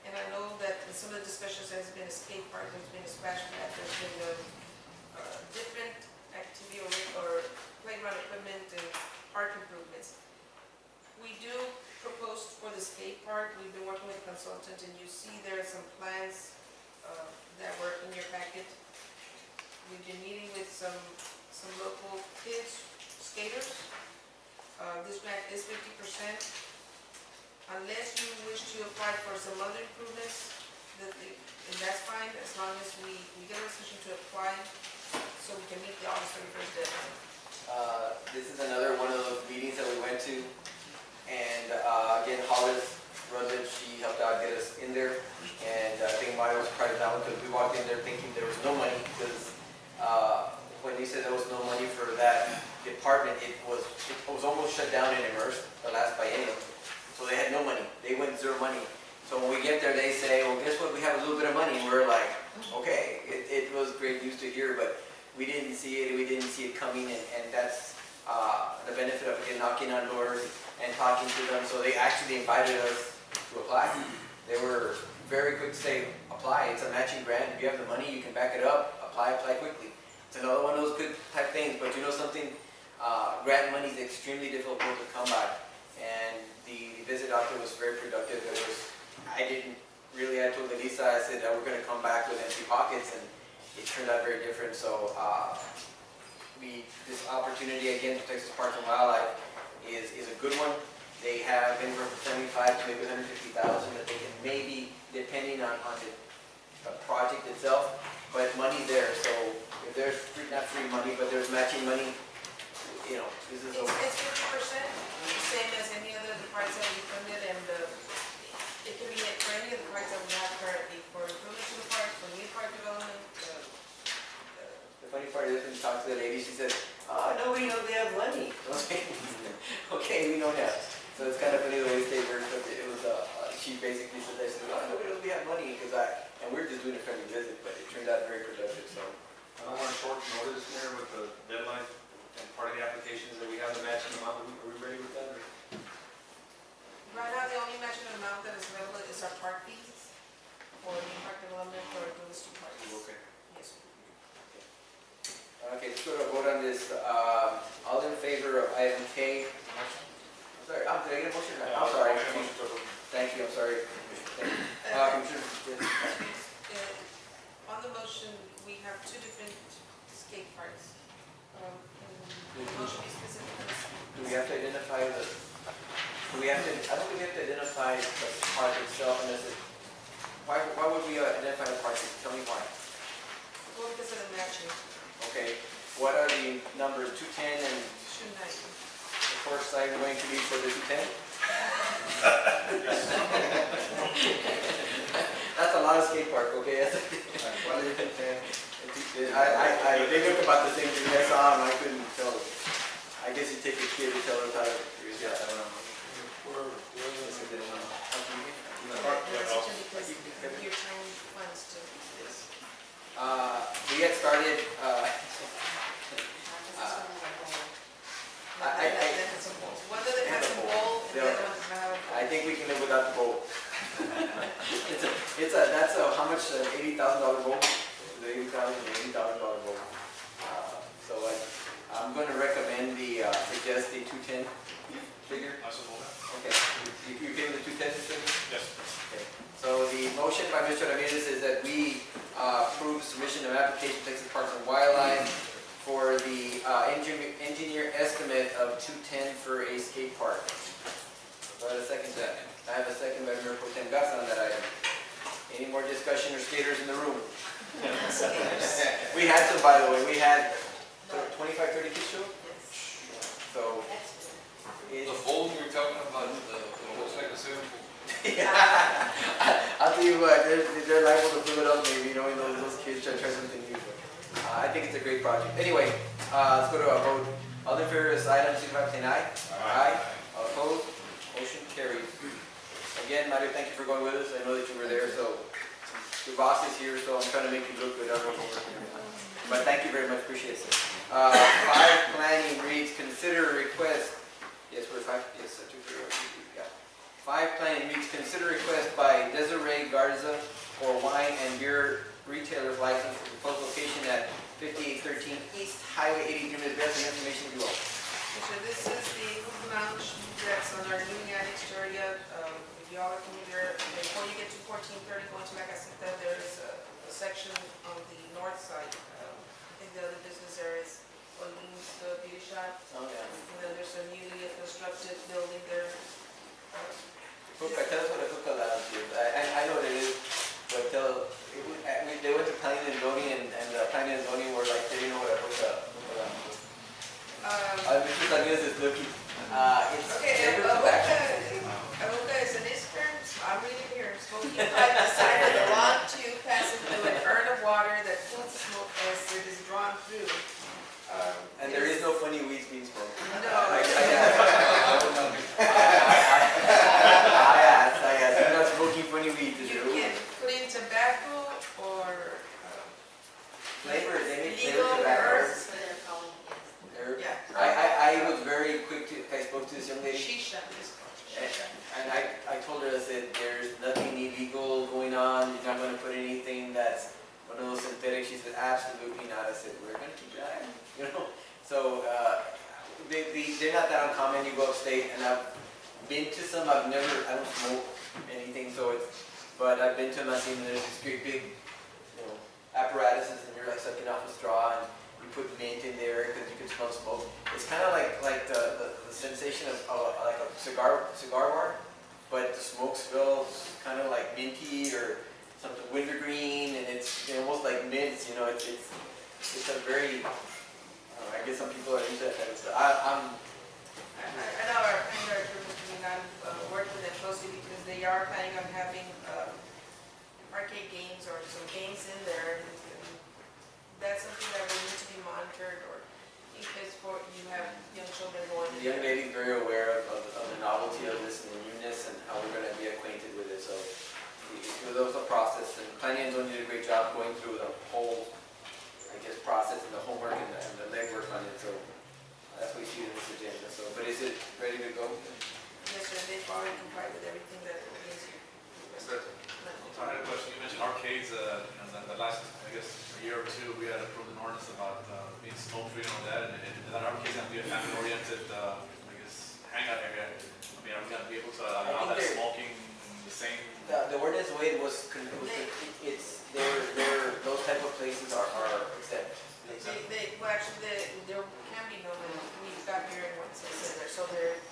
and I know that in some of the discussions there's been a skate park, there's been a splash pad, there's been different activity or playground equipment and park improvements. We do propose for the skate park, we've been working with a consultant, and you see there are some plans that were in your packet. We've been meeting with some local kids, skaters. This grant is 50%. Unless you wish to apply for some other improvements, and that's fine, as long as we get a resolution to apply, so we can meet the August 31st deadline. This is another one of those meetings that we went to, and again, Hollis Rutledge, she helped out get us in there, and I think Mario was proud of that one because we walked in there thinking there was no money, because when they said there was no money for that department, it was almost shut down and immersed the last biennium. So they had no money. They went zero money. So when we get there, they say, well, guess what? We have a little bit of money. And we're like, okay, it was great news to hear, but we didn't see it. We didn't see it coming, and that's the benefit of again knocking on doors and talking to them. So they actually invited us to apply. They were very quick to say, apply. It's a matching grant. If you have the money, you can back it up. Apply quickly. It's another one of those good type things, but you know something? Grant money is extremely difficult to come by, and the visit out there was very productive. I told Elisa, I said that we're going to come back with empty pockets, and it turned out very different. So this opportunity again to Texas Parks and Wildlife is a good one. They have anywhere from 75 to maybe 150,000 that they can maybe, depending on the project itself, but money's there. So if there's not free money, but there's matching money, party, that's when you talk to the lady, she said, oh, nobody knows they have money. Okay, we know now. So it's kind of funny the way they work, but it was, she basically said, they said, oh, nobody knows we have money, because and we were just doing a friendly visit, but it turned out very productive, so. I don't want short notice there with the deadline and part of the applications that we have the matching amount. Are we ready with that? Or? Right now, the only matching amount that is available is our park fees for the park development for those two parks. Okay. Yes. Okay, let's go to a vote on this. All in favor of item K? I'm sorry, did I get a motion? I'm sorry. Thank you, I'm sorry. Commissioner, yes. On the motion, we have two different skate parks. Can the motion be specific? Do we have to identify I don't think we have to identify the park itself unless why would we identify the park? Tell me why. Well, because of the matching. Okay, what are the numbers, 210 and Should not. the course side going to be for the 210? That's a lot of skate park, okay? They look about the same thing. I saw them, I couldn't tell. I guess you take a kid to tell them how to. Yeah, I don't know. Because you're trying funds to. Yes. We had started, One of them has a bowl, and the other one does not have a bowl. I think we can live without the bowl. That's how much, $80,000 bowl? The $80,000 bowl. So I'm going to recommend suggest the 210 figure. I suppose. Okay, you okay with the 210 figure? Yes. Okay. So the motion by Mr. Ramirez is that we approve submission of application to Texas Parks and Wildlife for the engineer estimate of 210 for a skate park. Do I have a second to that? I have a second by Mayor Pro Tem Garza on that item. Any more discussion or skaters in the room? We had some, by the way. We had 25, 30 kids show. So The bowl you were talking about, the looks like a swimming pool. I'll tell you what, they're liable to fill it up maybe, knowing those kids try something new. But, I think it's a great project. Anyway, let's go to a vote. All in favor of this item, signify by saying aye. Aye. All opposed? Motion carries. Again, Mario, thank you for going with us. I know that you were there, so your boss is here, so I'm trying to make you look good. I don't know what we're doing. But thank you very much, appreciate it. 5, planning reads, consider request. Yes, we're 5. Yes, 2, 3, yeah. 5, planning reads, consider request by Desiree Garza for wine and beer retailer's license for proposed location at 5813 East Highway 83 address and information below. So this is the food lounge that's on our new annex area. If y'all are familiar, before you get to 1430 going to La Casita, there is a section on the north side. I think the other business there is Oline's Beauty Shop. Oh, yeah. And then there's a newly constructed building there. Hookah, tell us what a hookah lounge is. I know what it is, but they went to planning and zoning, and planning and zoning were like, they didn't know what a hookah lounge was. Mr. Ramirez is looking. Okay, a hookah is an term. I'm reading here. Smoking pipe beside of the long tube passing through an urn of water that fills the smoke as it is drawn through. And there is no funny weeds being smoked. No. I asked. You're not smoking funny weeds, is You it? can put in tobacco or Flavor, they make legal flavor tobacco. herbs. Herb. Yeah. I was very quick I spoke to this young lady. Shisha. And I told her, I said, there's nothing illegal going on, you're not going to put anything that's one of those synthetic. She said, absolutely not. I said, we're going to keep that, you know. So they're not that uncommon. You go upstate, and I've been to some. I don't smoke anything, but I've been to them. I've seen there's these great big, apparatuses, and you're like sucking off a straw, and you put mint in there because you can smell smoke. It's kind of like the sensation of like a cigar bar, but the smoke smells kind of like minty or something wintergreen, and it's almost like mints. It's a very. I guess some people are into that kind of stuff. I know our planning director, Mr. Milan, worked with them closely because they are planning on having arcade games or some games in there. And that's something that will need to be monitored. without going through the whole, I guess, process and the homework and the legwork on it, so that's what we see in this agenda, so, but is it ready to go? Yes, sir, they've already complied with everything that is here. So I had a question, you mentioned arcades, the last, I guess, a year or two, we had approved an ordinance about being smoke free and all that, and that arcades have to be a family oriented, I guess, hangout area. I mean, are we gonna be able to allow that smoking the same? The ordinance, the way it was, it's, those type of places are exempt. Well, actually, there can be no, we got here and once it said there, so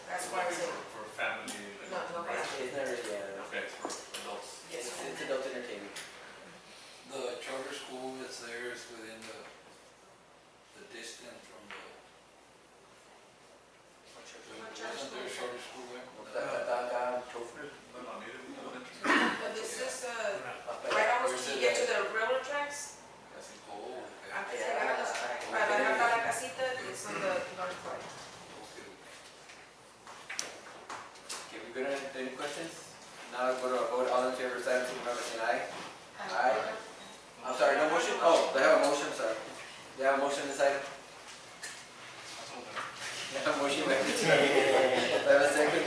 that's why I said, For family. no, right? It's not really, Okay, it's for adults. yes, it's adult entertainment. The charter school that's there is within the distance from the, isn't there a charter school there? No, no, neither, we don't interest. but this is, right almost till you get to the railroad tracks. Oh, okay. Antes de llegar a los, para bajar a la casita, it's on the north side. Okay, we good on any questions? Now go to a vote, all in favor, sign signify by saying aye. Aye. I'm sorry, no motion? Oh, they have a motion, sorry. They have a motion on this item? They have a motion, by Mr. Ramirez. Do I have a second?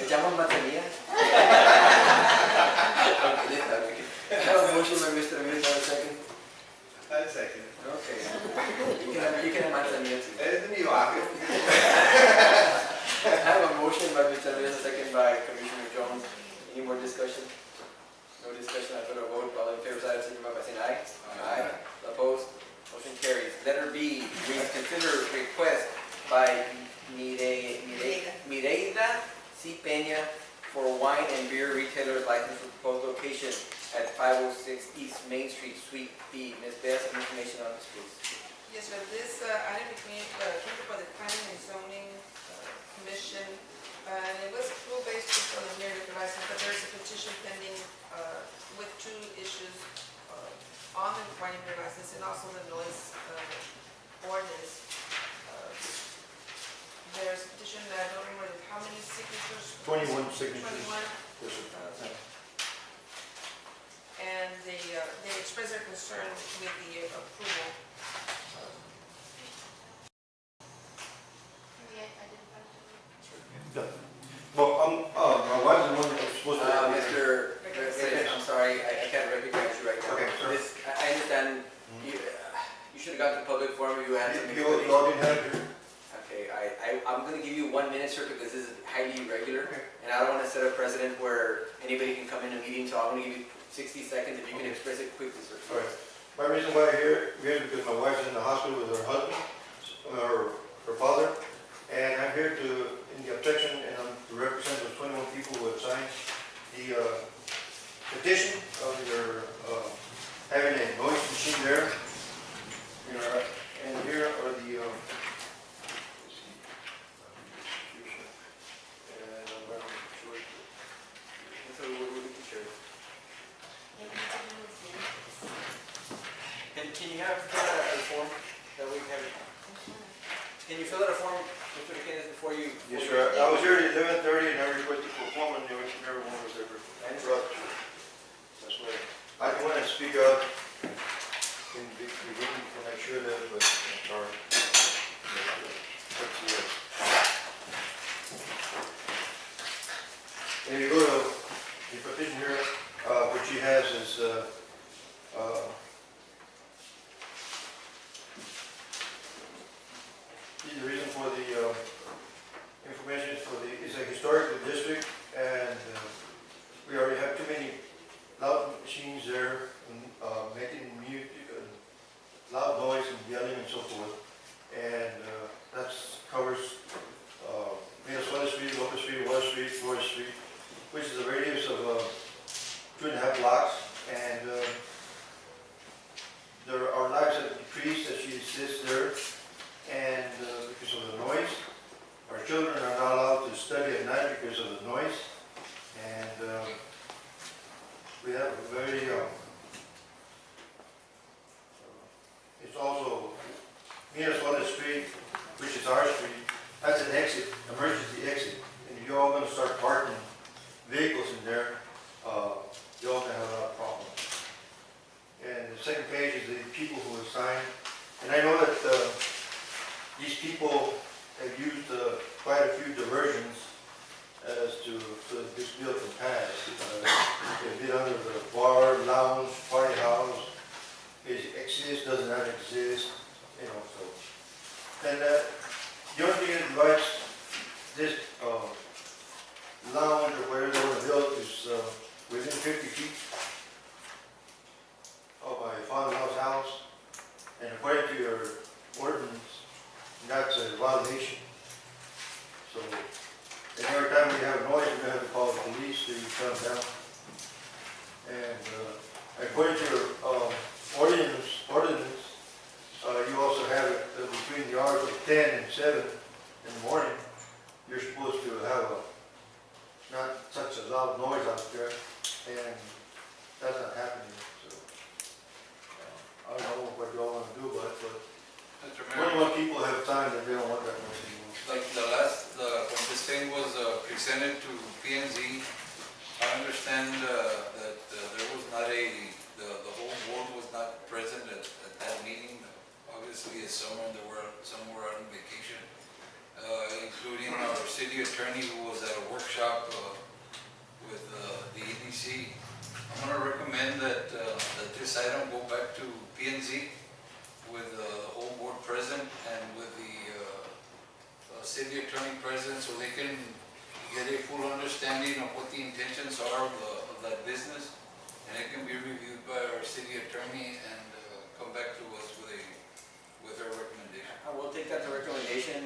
Echamos manzanilla. I have a motion by Mr. Ramirez, do I have a second? I'll second. Okay. You can have manzanilla too. Es mi barrio. I have a motion by Mr. Ramirez, a second by Commissioner Jones. Any more discussion? No discussion, I put a vote, all in favor, side, signify by saying aye. Aye. Opposed? Motion carries. Letter B, we consider request by Mireida C. Peña for wine and beer retailer license for proposed location at 506 East Main Street, Suite B. Ms. Beth, some information on this, please. Yes, sir, this item came before the Planning and Zoning Commission, and it was approved based on the mayor liquor license, but there's a petition pending with two issues on the wine and beer license and also the noise ordinance. There's a petition that I don't remember how many signatures. 21 signatures. 21. Yes, sir. And they express their concern with the approval. Well, my wife's the one that was supposed to. Mr. Ramirez, I'm sorry, I can't recognize you right now. Okay, sir. I understand, you should have gone to public forum, you had some You information. all didn't have it here. Okay, I'm gonna give you 1 minute, sir, because this is highly irregular, and I don't wanna set a precedent where anybody can come in a meeting, so I'm gonna give you 60 seconds, if you can express it quickly, sir. All right. My reason why we're here is because my wife's in the hospital with her husband, her father, and I'm here in the objection, and I'm to represent those 21 people who have signed the petition of their having a noise machine there. You know, and here are the Can you have fill out a form that we have? Can you fill out a form, Mr. McKinnon, before you? Yes, sir. I was here at 11:30 and I requested for a form and everyone was there. That's why I want to speak up in the beginning to make sure that, but I'm sorry. And you go to the petition here, what she has is, the reason for the information is a historical district, and we already have too many loud machines there, making music, loud noise and yelling and so forth. And that covers Minnesota Street, Locust Street, Water Street, Florida Street, which is a radius of 2.5 blocks. And our lives have decreased as she sits there. And because of the noise, our children are not allowed to study at night because of the noise. And we have a very Minnesota Street, which is our street, that's an exit, emergency exit. And if you're all gonna start parking vehicles in there, you're all gonna have a lot of problems. And the second page is the people who have signed. And I know that these people have used quite a few diversions as to, so that this bill can pass. They've been under the bar, lounge, party house, it exists, does not exist, you know, so. And the only thing that divides this lounge or whatever they want to build is within 50 feet of my father-in-law's house. And according to your ordinance, that's a violation. So, and every time we have a noise, we're gonna have to call the police to come down. And according to your ordinance, you also have it between the hours of 10 and 7 in the morning, you're supposed to have not such a loud noise out there, and that's not happening. So, I don't know what you all want to do about it, but Mr. Mayor, 21 people have signed that they don't want that noise anymore. like when this thing was presented to P&Z, I understand that there was not the whole board was not present at that meeting. Obviously, it's summer and some were out on vacation, including our city attorney who was at a workshop with the EDC. I'm going to recommend that this item go back to P&Z with the whole board present and with the city attorney present, so they can get a full understanding of what the intentions are of that business, and it can be reviewed by our city attorney and come back to us with our recommendation. I will take that to recommendation,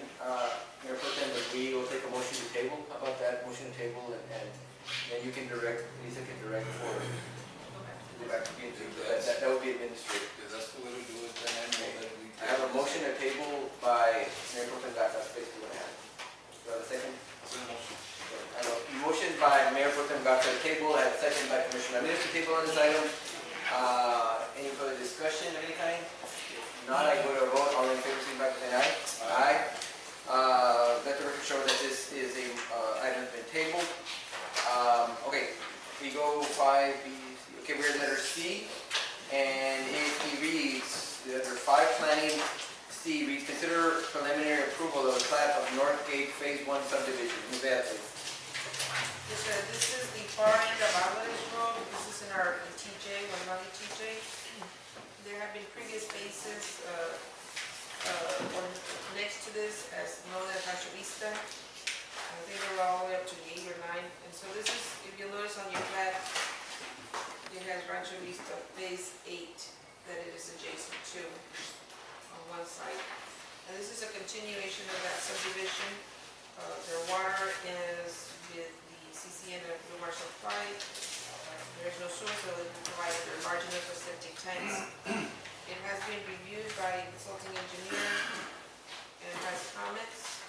Mayor Pro Tem, but we will take a motion to table. How about that, motion to table, and then you can direct, Lisa can direct for, go back to P&Z. That would be administrative. If that's the way to do it, then I know that we. I have a motion to table by Mayor Pro Tem Gata, that's basically what I have. Do I have a second? I have a motion by Mayor Pro Tem Gata to table, I have a second by Commissioner Ramirez to table on this item. Any further discussion of any kind? If not, I go to a vote, all in favor, signify by saying aye. Aye. Let the record show that this is a, item has been tabled. Okay, we go by okay, we're in letter C, and it reads, letter 5, planning C reads, consider preliminary approval of the plat of North Gate Phase 1 subdivision. Ms. Bea, please. Yes, sir, this is the far end of Alvarez Road, this is in our TJ, Guanabani TJ. There have been previous phases, next to this, as known as Rancho Vista. I think they were all the way up to 8 or 9, and so this is, if you'll notice on your plat, it has Rancho Vista Phase 8 that it is adjacent to on one side. And this is a continuation of that subdivision. Their water is with the CCN and Blue Mar Supply. There's no source, so they provide their marginal for septic tanks. It has been reviewed by a consulting engineer and has comments.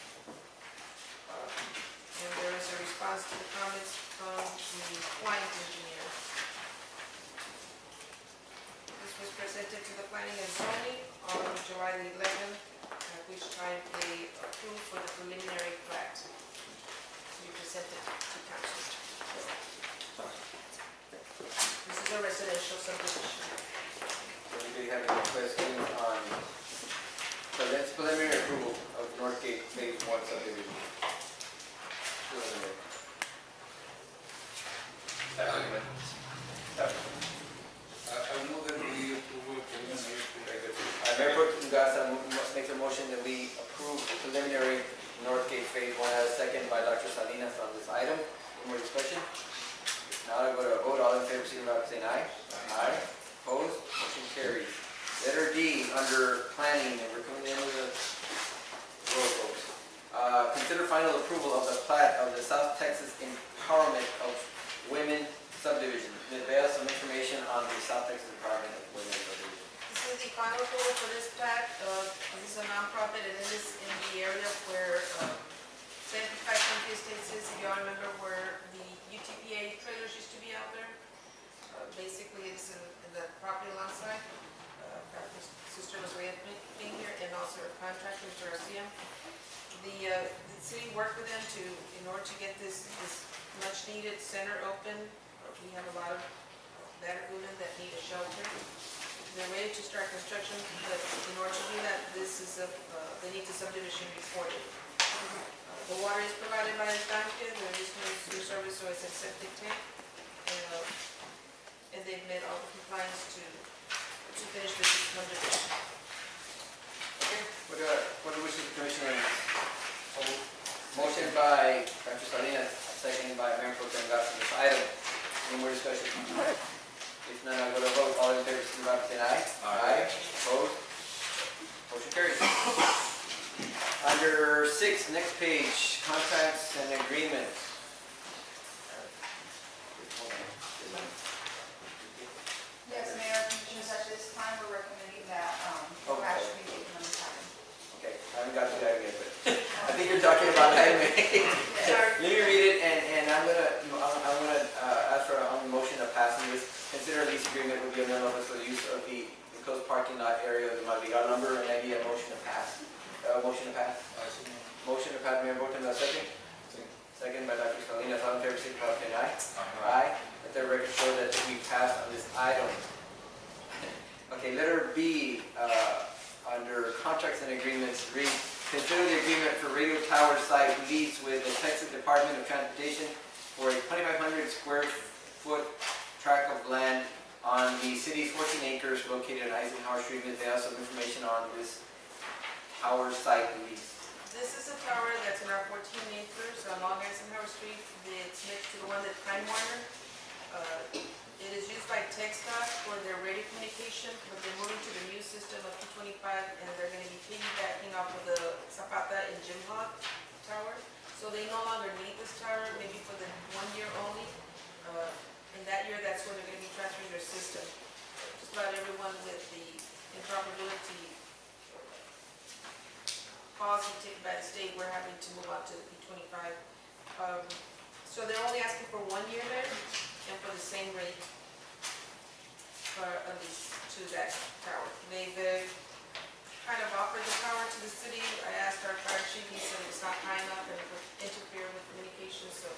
And there is a response to the comments from the client engineer. This was presented to the planning and zoning on July the 11th, at which time they approved for the preliminary plat to be presented to council. This is a residential subdivision. Anybody have any questions on preliminary approval of North Gate Phase 1 subdivision? Preliminary. I know that we approve preliminary. Mayor Pro Tem Gata makes a motion that we approve the preliminary North Gate Phase 1 as second by Dr. Salinas on this item. Any more discussion? Now I go to a vote, all in favor, signify by saying aye. Aye. Opposed? Motion carries. Letter D, under planning, and we're coming in with a roll folks. Consider final approval of the plat of the South Texas Empowerment of Women subdivision. Ms. Bea, some information on the South Texas Empowerment of Women subdivision. This is the final approval for this plat. This is a nonprofit, and it is in the area where 75 Country Estates is, if y'all remember where the UTPA trailers used to be out there. Basically, it's in the property alongside. Sister was being here, and also her the city worked with them in order to get this much needed center open. We have a lot of Laguna that need a shelter. They're ready to start construction, but in order to do that, they need the subdivision recorded. The water is provided by the tanque, there is no sewer service, so it's a septic tank. And they've met all the compliance to finish the subdivision. Okay, what do we wish of the commission? Motion by Dr. Salinas, seconded by Mayor Pro Tem Garza on this item. Any more discussion? If none, I'll go to vote. All in favor, signify by saying aye. Aye. Opposed? Motion carries. Under 6, next page, contracts and agreements. Yes, Mayor, Commissioners, at this time, we're recommending that, no action be taken on this item. Okay, I haven't got to that again, but I think you're talking about item 8. Let me read it, and I'm gonna ask for a motion of passing this. Consider a lease agreement with the owner office for the use of the enclosed parking lot area of the Madrigal number, and I need a motion to pass. Motion to pass. Motion to pass, Mayor Pro Tem, second. Second by Dr. Salinas. All in favor, signify by saying aye. Aye. Let the record show that we passed on this item. Okay, letter B, under contracts and agreements, read, consider the agreement for radio tower site lease with the Texas Department of Transportation for a 2,500 square foot tract of land on the city's 14 acres located on Eisenhower Street. They have some information on this tower site lease. This is a tower that's in our 14 acres along Eisenhower Street. It's next to the one that Time Warner. It is used by TxDOT for their radio communication, but they're moving to the new system of 225, and they're going to be piggybacking off of the Zapata and Jim Hawk tower. So they no longer need this tower, maybe for the 1 year only. And that year, that's when they're going to be transferring their system. Just about everyone with the interoperability policy taken by the state, we're having to move on to the P25. So they're only asking for 1 year there, and for the same rate for a lease to that tower. They've kind of offered the tower to the city. I asked our fire chief, he said it's not high enough and it would interfere with communication, so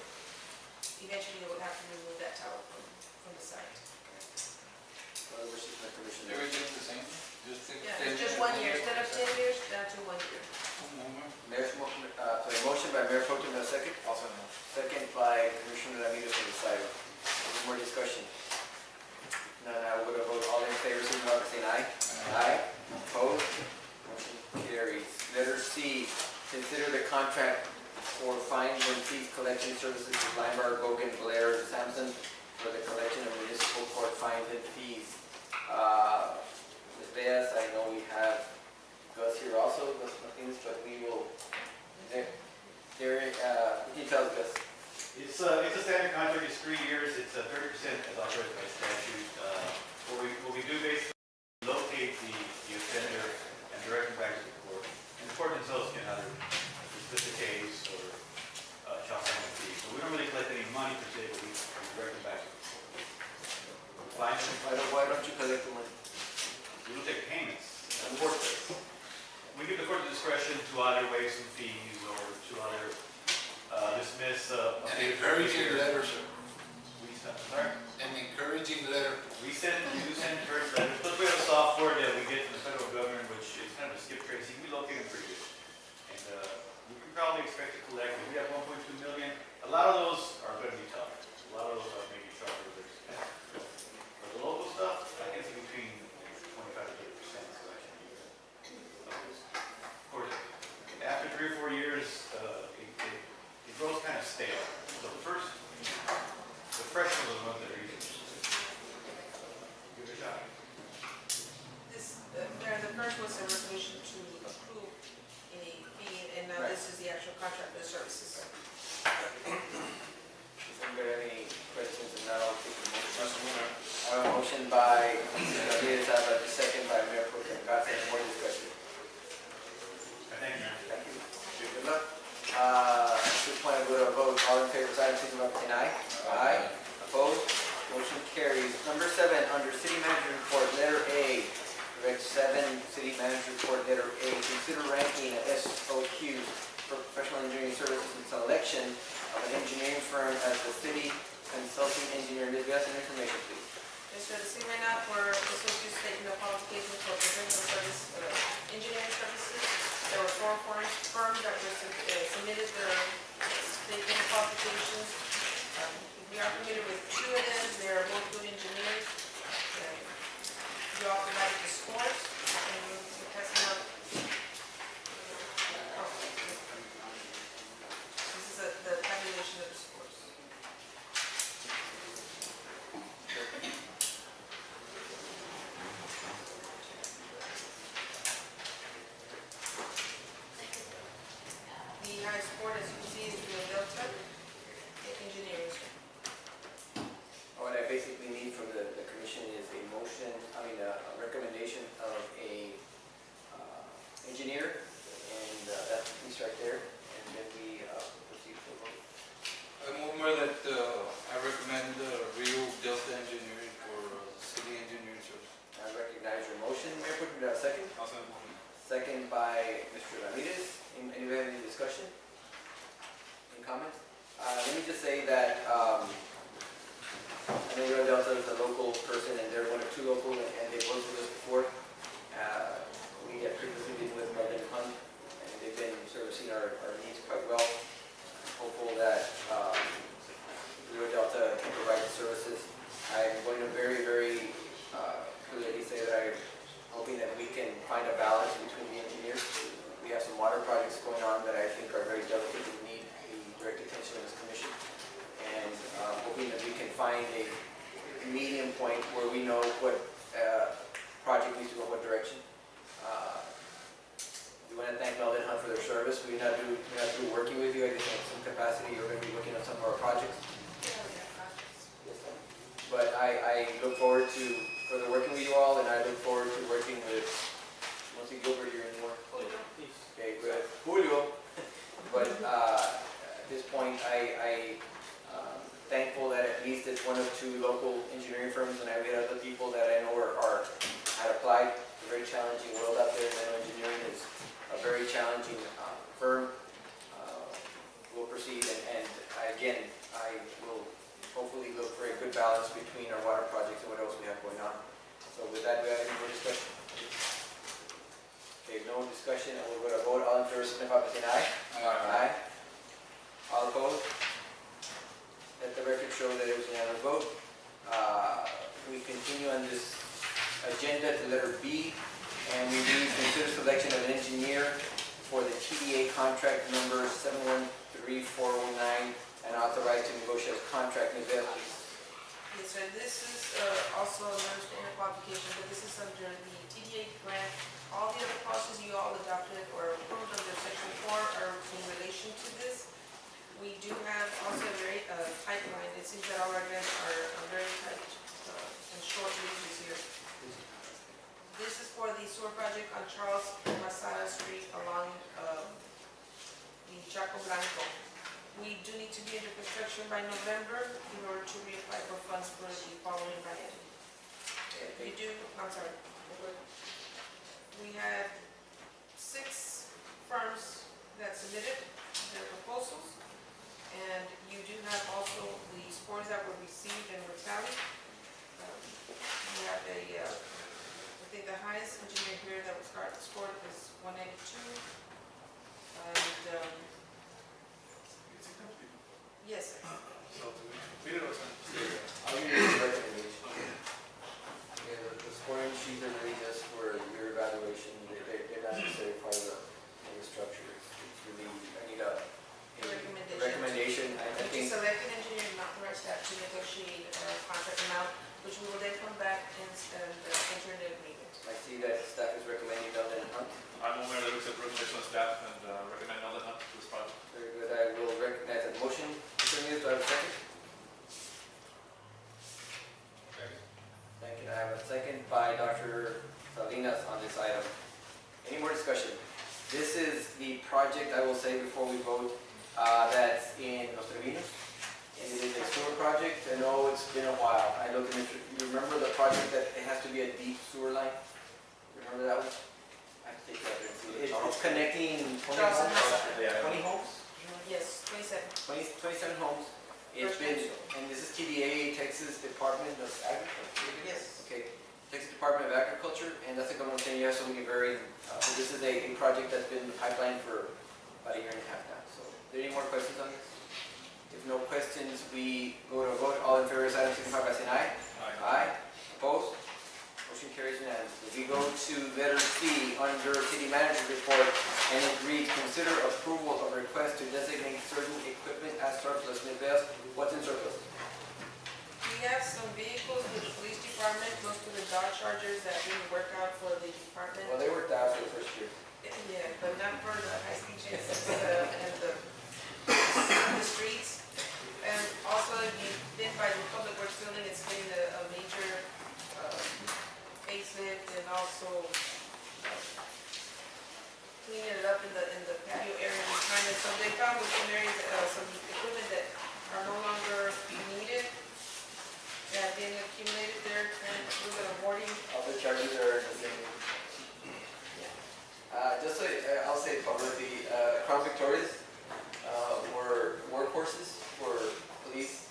eventually they would have to remove that tower from the site. What wishes of the commission? Everything's the same? Yeah, it's just 1 year, instead of 10 years, down to 1 year. Mayor's motion by Mayor Pro Tem, second. Also, no. Second by Commissioner Ramirez on this item. Any more discussion? None, I would vote. All in favor, signify by saying aye. Aye. Opposed? Motion carries. Letter C, consider the contract for fines and fees collection services with Limebar, Gogan, Blair, and Sampson for the collection of municipal court fines and fees. Ms. Beas, I know we have Gus here also, Gus Martinez, but we will, what can you tell us, Gus? It's a standard contract, it's 3 years, it's 30% as authorized by statute. What we do basically locate the offender and direct him back to the court. And the court themselves can either dismiss the case or chop down the fee. So we don't really collect any money per se, but we direct him back to the court. Why don't you collect the money? We don't take payments. We give the court the discretion to either waive some fees or to either dismiss An encouraging letter, sir. Sorry? An encouraging letter. We do send encouraged letters. Plus we have a software that we get from the federal government, which is kind of a skip trace. We locate them pretty good. And we can probably expect to collect, if we have 1.2 million, a lot of those are going to be tough. A lot of those are maybe charged with their But the local stuff, I can see between 25 to 30% collection. Of course, after 3 or 4 years, it grows kind of stale. So the freshmen are the ones that are easy. Give it a shot. The first was a resolution to approve a fee, and now this is the actual contract for the services. Does anybody have any questions? And now I'll take the motion. I have a motion by Mr. Ramirez, I have a second by Mayor Pro Tem Garza. Any more discussion? Thank you, Mayor. Thank you. Good luck. At this point, I would vote. All in favor, signify by saying aye. Aye. Opposed? Motion carries. Number 7, under City Manager Report, letter A. Direct 7, City Manager Report, letter A. Consider ranking SOQs for professional engineering services and selection of an engineering firm as the city consulting engineer. Ms. Villas, some information, please. Yes, sir, the city right now for associates taking the qualifications for professional service, engineering services. There were 4 firms that were submitted their statement qualifications. We are familiar with 2 of them. They're both good engineers. You all provided the scores, and we're passing out. This is the tabulation of the scores. The highest score, as you can see, is Rio Delta Engineering. What I basically need from the commission is a motion, a recommendation of a engineer, and that's the piece right there, and then we proceed to vote. I move more that I recommend Rio Delta Engineering for city engineering service. I recognize your motion. Mayor, put me down second. I'll send it. Second by Mr. Ramirez. Anybody have any discussion? Any comments? Let me just say that I know Rio Delta is a local person, and they're one of 2 local, and they've worked with us before. We have previously been with Melvin Hunt, and they've been servicing our needs quite well. I'm hopeful that Rio Delta can provide the services. I'm going to very, very clearly say that I'm hoping that we can find a balance between the engineers. We have some water projects going on that I think are very delicate and need the direct attention of this commission. And hoping that we can find a medium point where we know what project needs to go what direction. We want to thank Melvin Hunt for their service. We're not through working with you. I guess in some capacity you're going to be looking at some of our projects. But I look forward to further working with you all, and I look forward to working with, once you Gilbert, you're in more. Okay, good. Julio. But at this point, I'm thankful that at least it's one of 2 local engineering firms, and I've had other people that I know had applied. It's a very challenging world out there. I know engineering is a very challenging firm. We'll proceed, and again, I will hopefully look for a good balance between our water projects and what else we have going on. So with that, do we have any more discussion? Okay, no discussion, and we'll go to vote. All in favor, signify by saying aye. Aye. All opposed? Let the record show that it was a unanimous vote. We continue on this agenda to letter B, and we do consider selection of an engineer for the TDA contract number 713409 and authorize to negotiate a contract with them. Yes, sir, this is also another standard qualification, but this is under the TDA grant. All the other policies you all adopted or approved under section 4 are in relation to this. We do have also a very pipeline. It seems that all our grants are very tight and short leases here. This is for the sewer project on Charles Masada Street along the Chaco Blanco. We do need to be under construction by November in order to reapply for funds for the following biennium. We do, I'm sorry. We had 6 firms that submitted their proposals, and you do have also the scores that were received and were tallied. We have I think the highest engineer here that was scored is 192, and yes, sir. So, do we complete it or something? I'll give you a recommendation. Yeah, the scoring sheets are really just for your evaluation. They're not necessarily part of the structure. It's really, I need a recommendation. I To think, select an engineer and authorize staff to negotiate a contract amount, which we will then come back and enter into agreement. I see that staff is recommending Melvin Hunt. I move Mayor, that we accept recommendation of staff and recommend Melvin Hunt to this project. Very good. I will recognize that motion. Mr. Ramirez, do I have a second? Thank you. I have a second by Dr. Salinas on this item. Any more discussion? This is the project, I will say before we vote, that's in Los Treviños. It is a sewer project. I know it's been a while. I looked at you remember the project that it has to be a deep sewer line? Remember that one? I have to take that there and see. It's connecting 20 homes? 20 homes? 27 homes. It's been, and this is TDA, Texas Department of Agriculture? Yes. Okay, Texas Department of Agriculture, and that's like I'm saying, you have so many varying, so this is a project that's been in the pipeline for about a year and a half now. So, are there any more questions on this? If no questions, we go to a vote. All in favor of this item, signify by saying aye. Aye. Opposed? Motion carries unanimously. We go to letter C under City Manager's Report, and it reads, consider approval of request to designate certain equipment as surplus. Ms. Bales, what's in surplus? We have some vehicles with the police department, close to the Dodge Chargers that didn't work out for the department. Well, they worked out for the first year. Yeah, but not for the high-speed chases and the streets. And also, if you've been by the Public Works building, it's getting a major facelift and also cleaning it up in the patio area behind it. So they found with some areas, some equipment that are no longer needed, that have been accumulated there, and a little bit of hoarding. All the charges are the same. Just so I'll say publicly, Crown Victorias were workhorses for police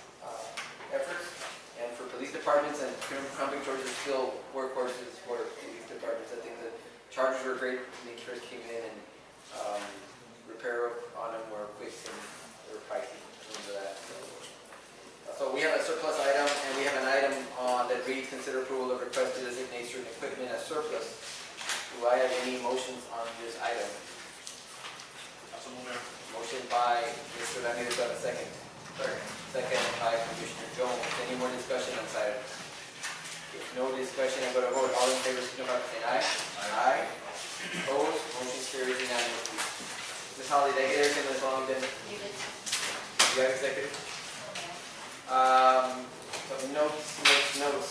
efforts, and for police departments, and Crown Victorias are still workhorses for police departments. I think the charges were great when they first came in, and repair on them were quick and they were pricey. Remember that. So we have a surplus item, and we have an item that reads, consider approval of request to designate certain equipment as surplus. Do I have any motions on this item? Motion by Mr. Ramirez, do I have a second? Second by Commissioner Jones. Any more discussion on this item? If no discussion, I'm going to vote. All in favor, signify by saying aye. Aye. Opposed? Motion carries unanimously. Ms. Holly, did I get everything that's wrong then? You have executive? So notes.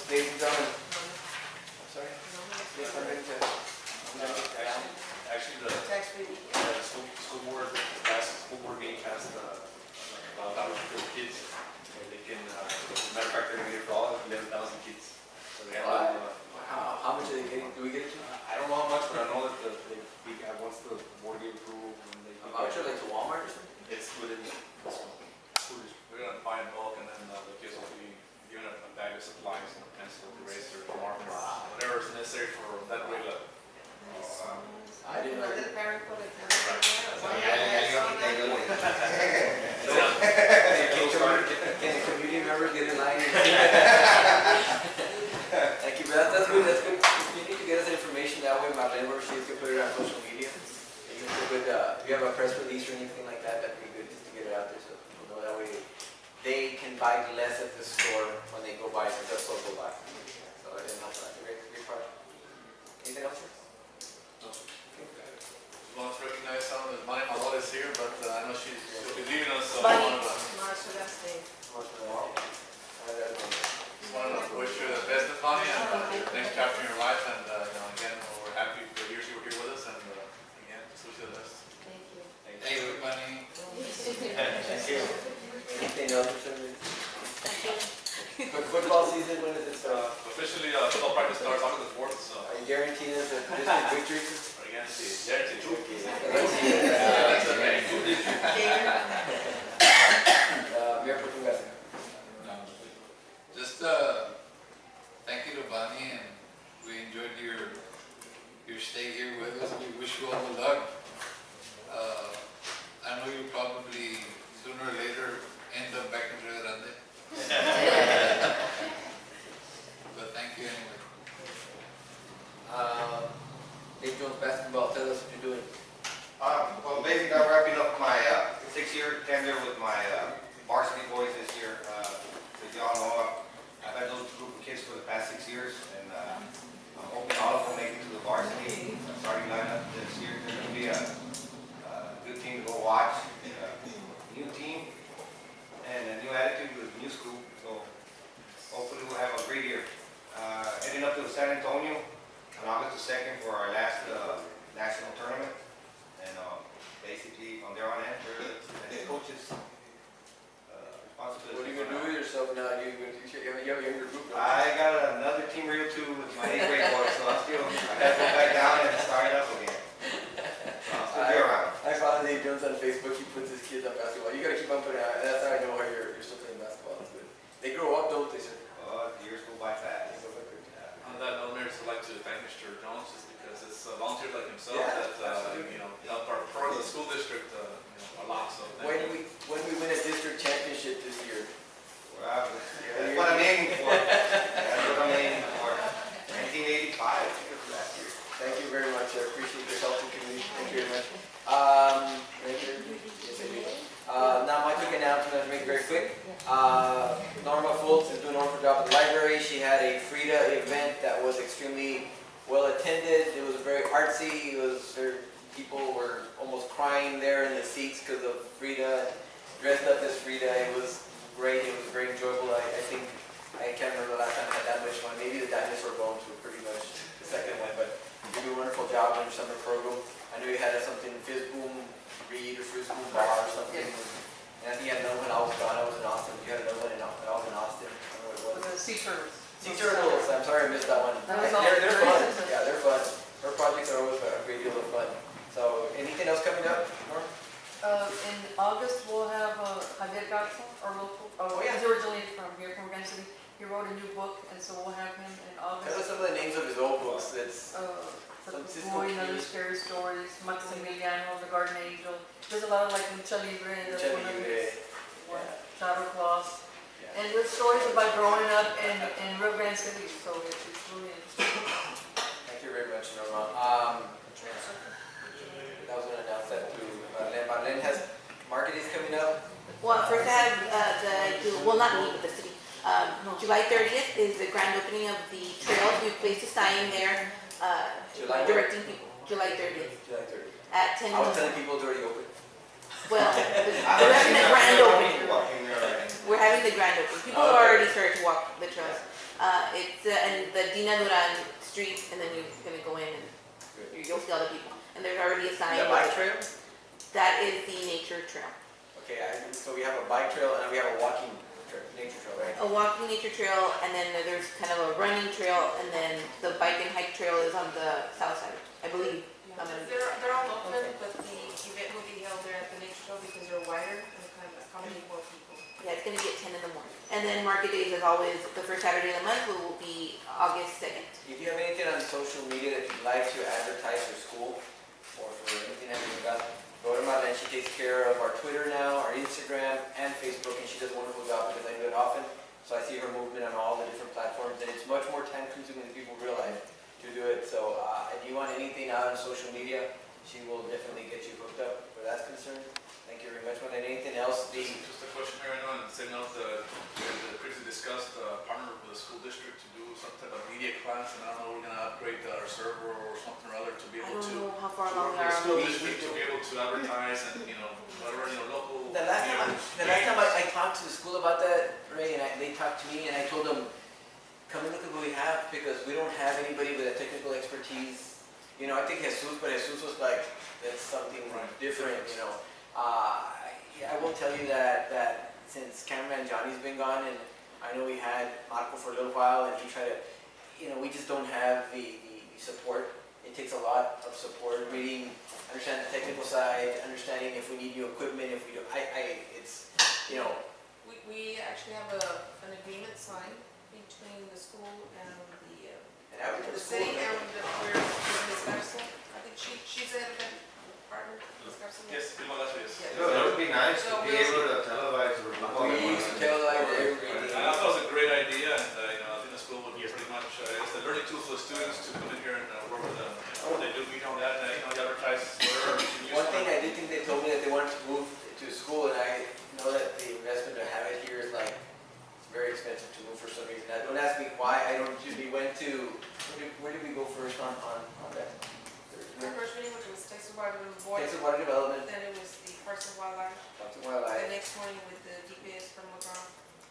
Ladies and gentlemen. I'm sorry? Yes, I'm ready to. Actually, the Tax-free. school board, last school board meeting passed about $1,000 for the kids. And they can, matter of fact, they're going to get it for all 11,000 kids. So they have How much are they getting? Do we get it? I don't know how much, but I know that once the board gave approval, and they. A voucher like to Walmart or something? It's within the school district. We're going to buy in bulk, and then the kids will be given a bag of supplies, pencil, eraser, markers, whatever is necessary for that grade level. I didn't know. The parent put it. Can the community members get in line? Thank you, but that's good. That's good. You need to get us information that way. Marlene, where she can put it on social media. If you have a press release or anything like that, that'd be good just to get it out there, so we'll know that way they can buy less at the store when they go buy, because that's what they'll buy. So I didn't know that's a great project. Anything else, sir? Want to recognize someone that Bonnie Malol is here, but I know she'll be leaving us. So Bonnie. March of that day. Just wanted to wish you the best, Bonnie, and your next chapter in your life. And again, we're happy for the years you were here with us, and again, just wish you the best. Thank you. Thank you, Bunny. Anything else, sir? Football season, when does it start? Officially, football practice starts August the 4th, so Are you guaranteeing us a district victory? against the Jerry team. That's okay. Mayor Pro Tem Garcia. No. Just thank you to Bunny, and we enjoyed your stay here with us. We wish you all the luck. I know you probably sooner or later end up back in Rio Grande. But thank you anyway. Dave Jones basketball, tell us what you're doing. Well, basically, I'm wrapping up my 6-year tenure with my varsity boys this year. As y'all know, I've had those group of kids for the past 6 years, and I'm hoping all of them make it to the varsity starting lineup this year. They're going to be a good team to go watch, new team, and a new attitude with new school. So hopefully we'll have a great year. Heading up to San Antonio on August the 2nd for our last national tournament. And basically, from there on in, we're the head coach's responsibility. What are you going to do with yourself now? You have a younger group? I got another team Rio 2 with my 8th grade boys, so I have to go back down and start it up again. Dave Jones on Facebook, he puts his kids on basketball. You gotta keep on putting out, that's how I know how you're still playing basketball. That's good. They grow up, don't they, sir? Oh, years go by fast. On that note, Mayor, I'd like to thank Mr. Jones, just because it's volunteers like himself Yeah, that, absolutely. you know, help our, part of the school district, you know, a lot, so thank you. When we win a district championship this year, Wow, that's what I'm aiming for. That's what I'm aiming for. 1985, I think it was last year. thank you very much. I appreciate your help in community. Thank you very much. Now my quick announcement, I'll make it very quick. Norma Fultz is doing a wonderful job at the library. She had a Frida event that was extremely well attended. It was very artsy. People were almost crying there in the seats because of Frida, dressed up as Frida. It was great. It was very enjoyable. I think, I can't remember the last time I had that much fun. Maybe the dinosaur bones were pretty much the second one, but you do a wonderful job on your summer program. I know you had something, Fizz Boom Read or Fizz Boom Bar or something. And I think you had another one, I was gone, I was in Austin. You had another one, I was in Austin. I don't know what it was. The sea turtles. Sea Turtles, I'm sorry I missed that one. That was all They're fun, great. yeah, they're fun. Her projects are always a great deal of fun. So, anything else coming up, Norm? In August, we'll have Javier Garza, our local, yeah. he's originally from here, from Grande City. He wrote a new book, and so we'll have him in Tell us August. some of the names of his old books. It's The some Cisco Boy and Other Keys. Scary Stories, Maximiliano, The Garden Angel. There's a lot of like Lucha Libre, and Lucha one of Libre, his, yeah. Shadow Claws. Yeah. And with stories about growing up in Rio Grande City, so it's really interesting. Thank you very much, Norma. That was going to announce that to Marlene. Marlene has market is coming up. Well, first I have not me, but the city. July 30th is the grand opening of the trail. We placed a sign there July what? directing people. July 30th July 30th. at 10 I was a.m. telling people it's already open. Well, we're having the grand opening. Walking there already. We're having the grand opening. People Okay. are already started to walk the trails. It's in the Dina Duran street, and then you're gonna go in and you'll see all the people. And there's already a sign. The bike trail? That is the nature trail. Okay, so we have a bike trail and we have a walking trail, nature trail, right? A walking nature trail, and then there's kind of a running trail, and then the bike and hike trail is on the south side, I believe. They're all open, but the event will be held there at the nature trail because they're wider and they kind of accommodate more people. Yeah, it's gonna be at 10 in the morning. And then market days, as always, the first Saturday of the month will be August 2nd. If you have anything on social media that you'd like to advertise for school or for anything that you've got, go to Marlene. She takes care of our Twitter now, our Instagram, and Facebook, and she does a wonderful job because I do it often. So I see her movement on all the different platforms, and it's much more time consuming than people realize to do it. So if you want anything out on social media, she will definitely get you hooked up where that's concerned. Thank you very much, Marlene. Anything else? Just a question here, I know, and same note, we previously discussed partner with the school district to do some type of media class, and I don't know, we're gonna upgrade our server or something or other to be I able don't to. know how far To along work they with the are. school district to be able to advertise and, whatever, local. The last time I talked to the school about that, Ray, and they talked to me, and I told them, come and look at what we have, because we don't have anybody with a technical expertise. I think Jesus, but Jesus was like, that's something different, I will tell you that since cameraman Johnny's been gone, and I know we had Marco for a little while, and he tried to, we just don't have the support. It takes a lot of support, reading, understanding the technical side, understanding if we need new equipment, if we do, it's, We actually have an agreement signed between the school and and I would the school. city and we're Ms. Garza. I think she's the head of that partner, Ms. Garza. Yes, yes. Yeah. It would be nice to be able to televise or. We used to tell like everything. I thought it was a great idea, and, I think the school would be pretty much, it's a learning tool for the students to come in here and work with them. They do meet on that, and, they advertise whatever. One thing I did think they told me that they wanted to move to school, and I know that the investment to have it here is like very expensive to move for some reason. Now, don't ask me why. I don't usually went to, where did we go first on that? Our first meeting, which was Texas Water Board, Texas Water Development, then it was the Parks and Wildlife, Parks and the Wildlife, next morning with the DPS from McGraw.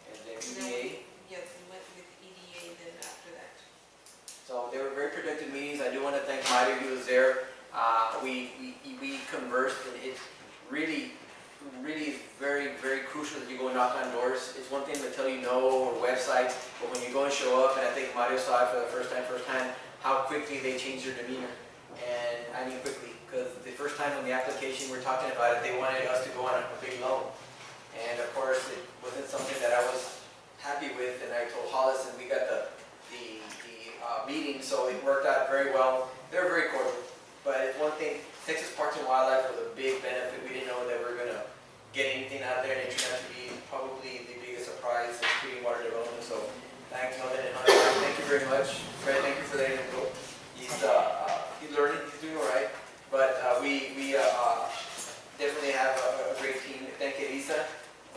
and then And then EDA. Yes, we went with EDA then after that. So they were very productive meetings. I do want to thank Mario, he was there. We conversed, and it really is very, very crucial that you go and knock on doors. It's one thing to tell you no, or websites, but when you go and show up, and I think Mario saw it for the first time, how quickly they change their demeanor. And I mean quickly, because the first first time when the application, we're talking about it, they wanted us to go on a big loan. And of course, it wasn't something that I was happy with, and I told Hollis, and we got the meeting, so it worked out very well. They were very cordial, but it's one thing, Texas Parks and Wildlife was a big benefit. We didn't know that we were gonna get anything out there, and it turned out to be probably the biggest surprise of creating water development. So thanks, Melvin and Hunter. Thank you very much. Fred, thank you for letting him go. He's learning, he's doing all right. But we definitely have a great team. Thank you, Lisa.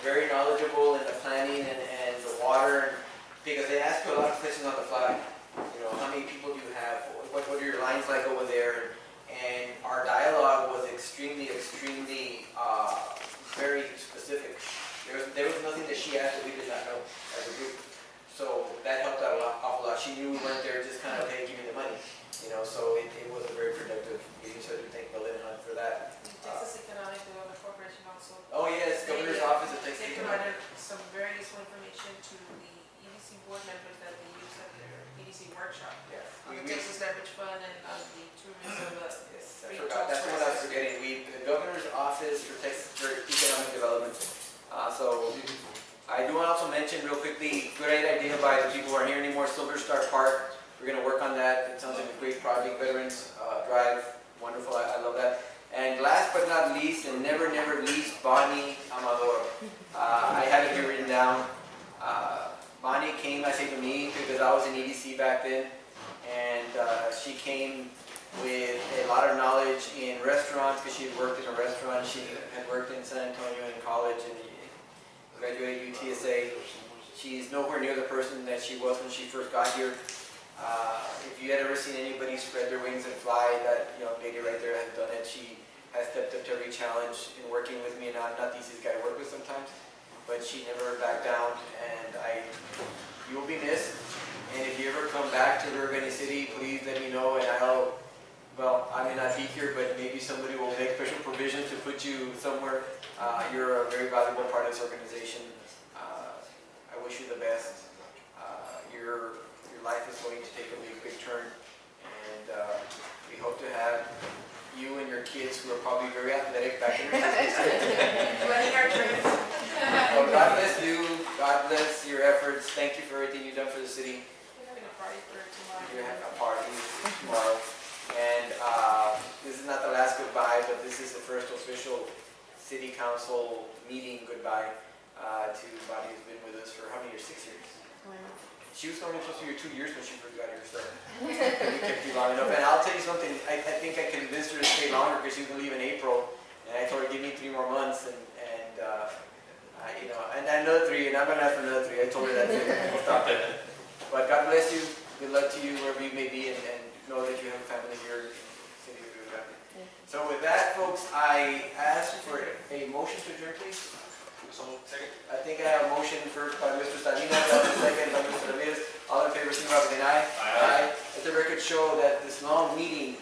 Very knowledgeable in the planning and the water, because they ask you a lot of questions on the fly. You know, how many people do you have? What are your lines like over there? And our dialogue was extremely, very specific. There was nothing that she asked that we did not know as a group. So that helped out awful lot. She knew we weren't there just kind of, hey, give me the money. You know, so it was a very productive meeting. So I do thank Melinda and Hunt for that. Texas Economic Development Corporation also. Oh yes, Governor's Office of Texas They Economic. provided some very useful information to the EDC board members that they use at their EDC workshop. Yeah. On the Texas Leverage Fund and on the tourism. Yes, I forgot. That's what I was forgetting. The Governor's Office for Texas for Economic Development. So I do want to also mention real quickly, great idea by the people who aren't here anymore, Silver Star Park. We're going to work on that. It sounds like a great project. Veterans Drive, wonderful. I love that. And last but not least, and never least, Bonnie Amador. I have it here written down. Bonnie came, I say to me, because I was in EDC back then, and she came with a lot of knowledge in restaurants, because she had worked in a restaurant. She had worked in San Antonio in college and graduated UTSA. She's nowhere near the person that she was when she first got here. If you had ever seen anybody spread their wings and fly, that young lady right there has done it. She has stepped up to every challenge in working with me, and I'm not the easiest guy to work with sometimes, but she never backed down, and you will be missed. And if you ever come back to Rio Grande City, please let me know, and I may not be here, but maybe somebody will make special provisions to put you somewhere. You're a very valuable part of this organization. I wish you the best. Your life is going to take a big turn, and we hope to have you and your kids, who are probably very athletic, back in your Running our trains. Well, God bless you. God bless your efforts. Thank you for everything you've done for the city. We're having a party for tomorrow. You're having a party tomorrow. And this is not the last goodbye, but this is the first official city council meeting goodbye to Bonnie, who's been with us for how many years? 6 years. She was only supposed to be here 2 years when she first got here, so we kept you long enough. And I'll tell you something, I think I convinced her to stay longer because she was going to leave in April, and I told her, give me 3 more months, and another 3, and I'm going to ask for another 3. I told her that too. Stop it. But God bless you. Good luck to you wherever you may be, and know that you have a family here in the city of Rio Grande. So with that, folks, I ask for a motion to adjourn, please. Second. I think I have a motion first by Mr. Salinas, second by Mr. Ramirez. All in favor, signify by saying aye. Aye. Let the record show that this long meeting